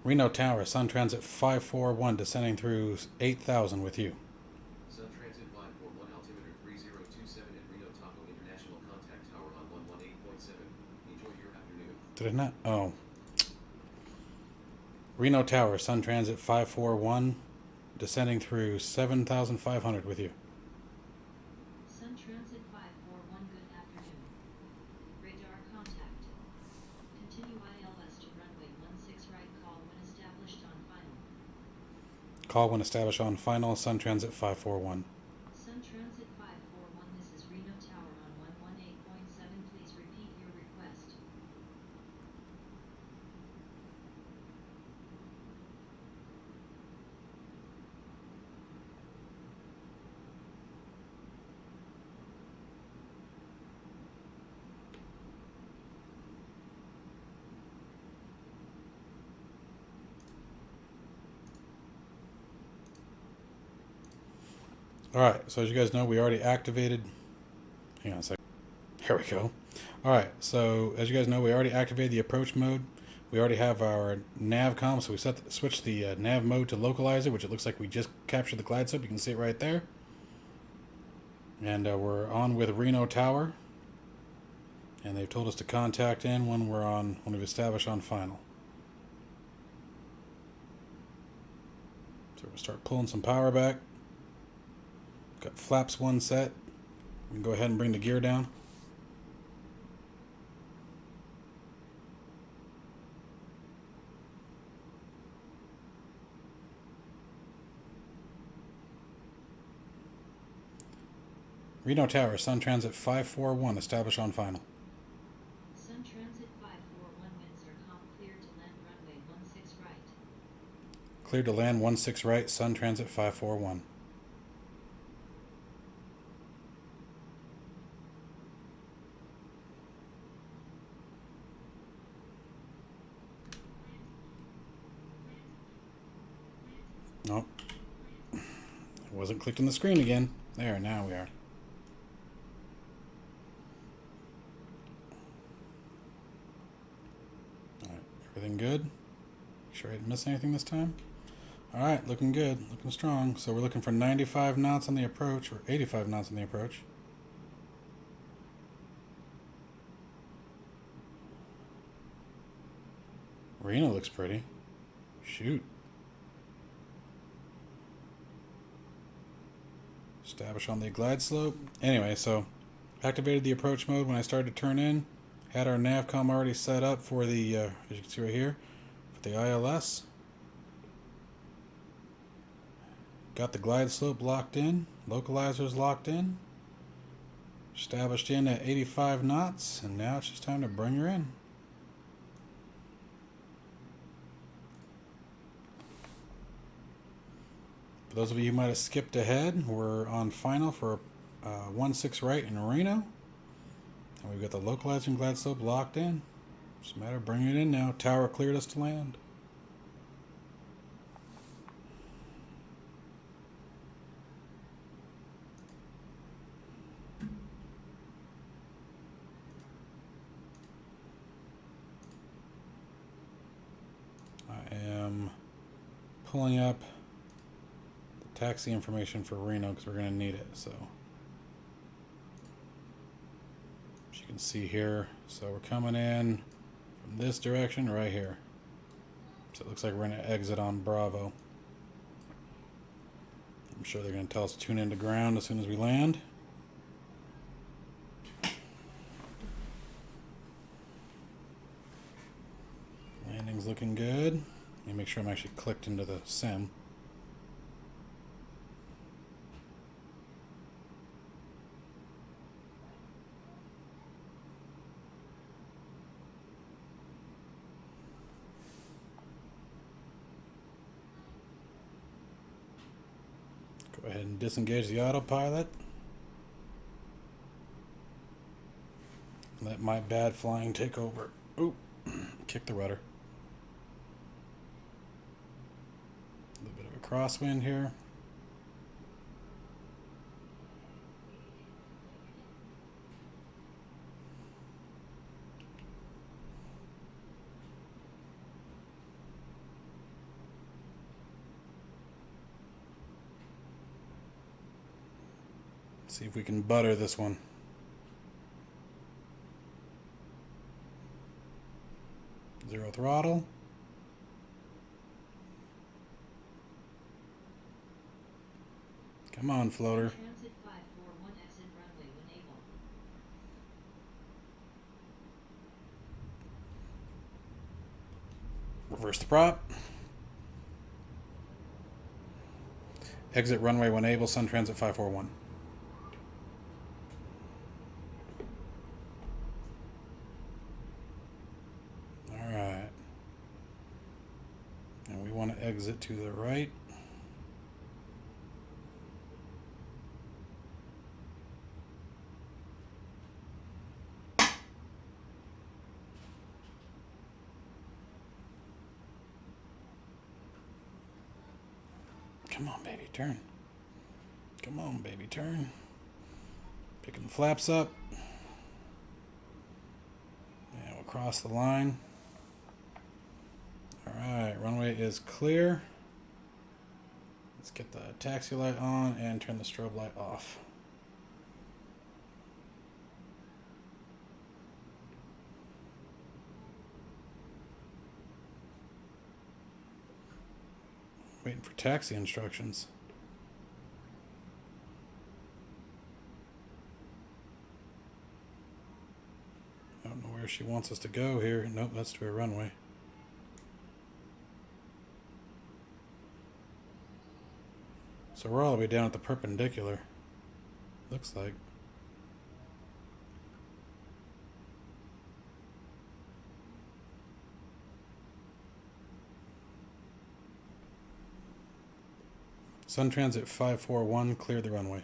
Reno Tower, Sun Transit 541, descending through 8,000 with you. Sun Transit 541, altimeter 3027 at Reno Taco International, contact tower on 118.7. Enjoy your afternoon. Did it not? Oh. Reno Tower, Sun Transit 541, descending through 7,500 with you. Sun Transit 541, good afternoon. Radar contact. Continue ILS to runway 16 right, call when established on final. Call when established on final, Sun Transit 541. Sun Transit 541, this is Reno Tower on 118.7, please repeat your request. Alright, so as you guys know, we already activated... Hang on a second. Here we go. Alright, so as you guys know, we already activated the approach mode. We already have our navcom, so we switched the nav mode to localizer, which it looks like we just captured the glide slope. You can see it right there. And we're on with Reno Tower. And they've told us to contact in when we've established on final. So we'll start pulling some power back. Got flaps 1 set. We can go ahead and bring the gear down. Reno Tower, Sun Transit 541, established on final. Sun Transit 541 Windsor comp clear to land runway 16 right. Cleared to land 16 right, Sun Transit 541. Nope. It wasn't clicked on the screen again. There, now we are. Alright, everything good? Make sure I didn't miss anything this time. Alright, looking good, looking strong. So we're looking for 95 knots on the approach, or 85 knots on the approach. Reno looks pretty. Shoot. Establish on the glide slope. Anyway, so activated the approach mode when I started to turn in. Had our navcom already set up for the, as you can see right here, for the ILS. Got the glide slope locked in. Localizers locked in. Established in at 85 knots. And now it's just time to bring her in. For those of you who might have skipped ahead, we're on final for 16 right in Reno. And we've got the localizer and glide slope locked in. Just a matter of bringing it in now. Tower cleared us to land. I am pulling up taxi information for Reno because we're going to need it. So as you can see here, so we're coming in from this direction right here. So it looks like we're going to exit on Bravo. I'm sure they're going to tell us to tune into ground as soon as we land. Landing's looking good. Let me make sure I'm actually clicked into the sim. Go ahead and disengage the autopilot. Let my bad flying take over. Oop, kick the rudder. A little bit of a crosswind here. See if we can butter this one. Zero throttle. Come on, floater. Transit 541 exit runway when able. Reverse the prop. Exit runway when able, Sun Transit 541. Alright. And we want to exit to the right. Come on, baby, turn. Come on, baby, turn. Picking the flaps up. And we'll cross the line. Alright, runway is clear. Let's get the taxi light on and turn the strobe light off. Waiting for taxi instructions. where she wants us to go here. Nope, that's to a runway. So we're all the way down at the perpendicular. Looks like. Sun Transit 541, clear the runway.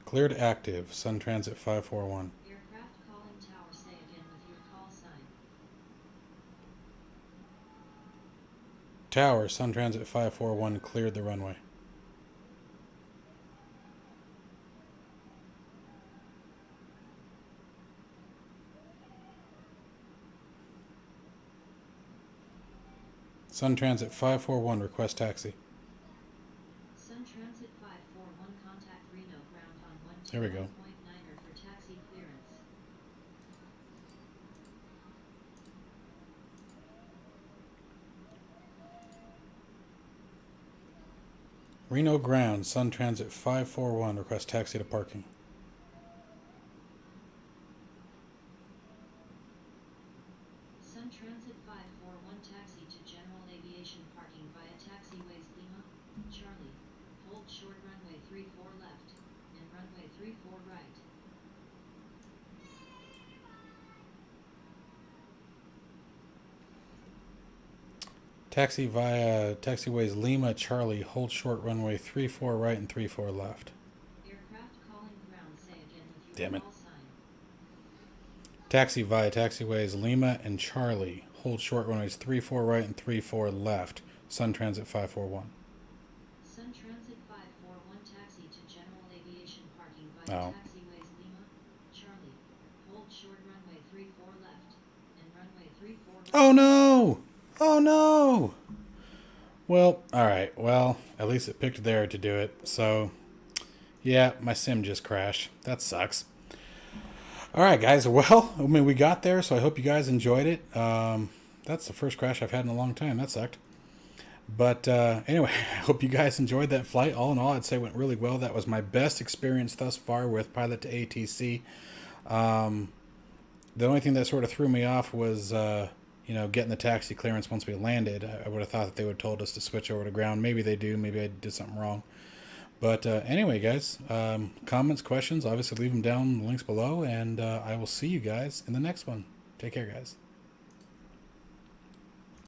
Cleared active, Sun Transit 541. Aircraft calling tower, say again with your call sign. Tower, Sun Transit 541, cleared the runway. Sun Transit 541, request taxi. Sun Transit 541, contact Reno ground on There we go. 121.9 for taxi clearance. Reno ground, Sun Transit 541, request taxi to parking. Sun Transit 541, taxi to General Aviation parking via taxiways Lima, Charlie. Hold short runway 34 left, and runway 34 right. Taxi via taxiways Lima, Charlie, hold short runway 34 right and 34 left. Aircraft calling ground, say again with Damn your it. call sign. Taxi via taxiways Lima and Charlie, hold short runways 34 right and 34 left. Sun Transit 541. Sun Transit 541, taxi to General Aviation parking via Oh. taxiways Lima, Charlie. Hold short runway 34 left, and runway 34 right. Oh no! Oh no! Well, alright. Well, at least it picked there to do it. So, yeah, my sim just crashed. That sucks. Alright, guys. Well, I mean, we got there, so I hope you guys enjoyed it. That's the first crash I've had in a long time. That sucked. But anyway, I hope you guys enjoyed that flight. All in all, I'd say it went really well. That was my best experience thus far with Pilot2ATC. The only thing that sort of threw me off was, getting the taxi clearance once we landed. I would have thought that they would have told us to switch over to ground. Maybe they do. Maybe I did something wrong. But anyway, guys, comments, questions, obviously leave them down in the links below. And I will see you guys in the next one. Take care, guys.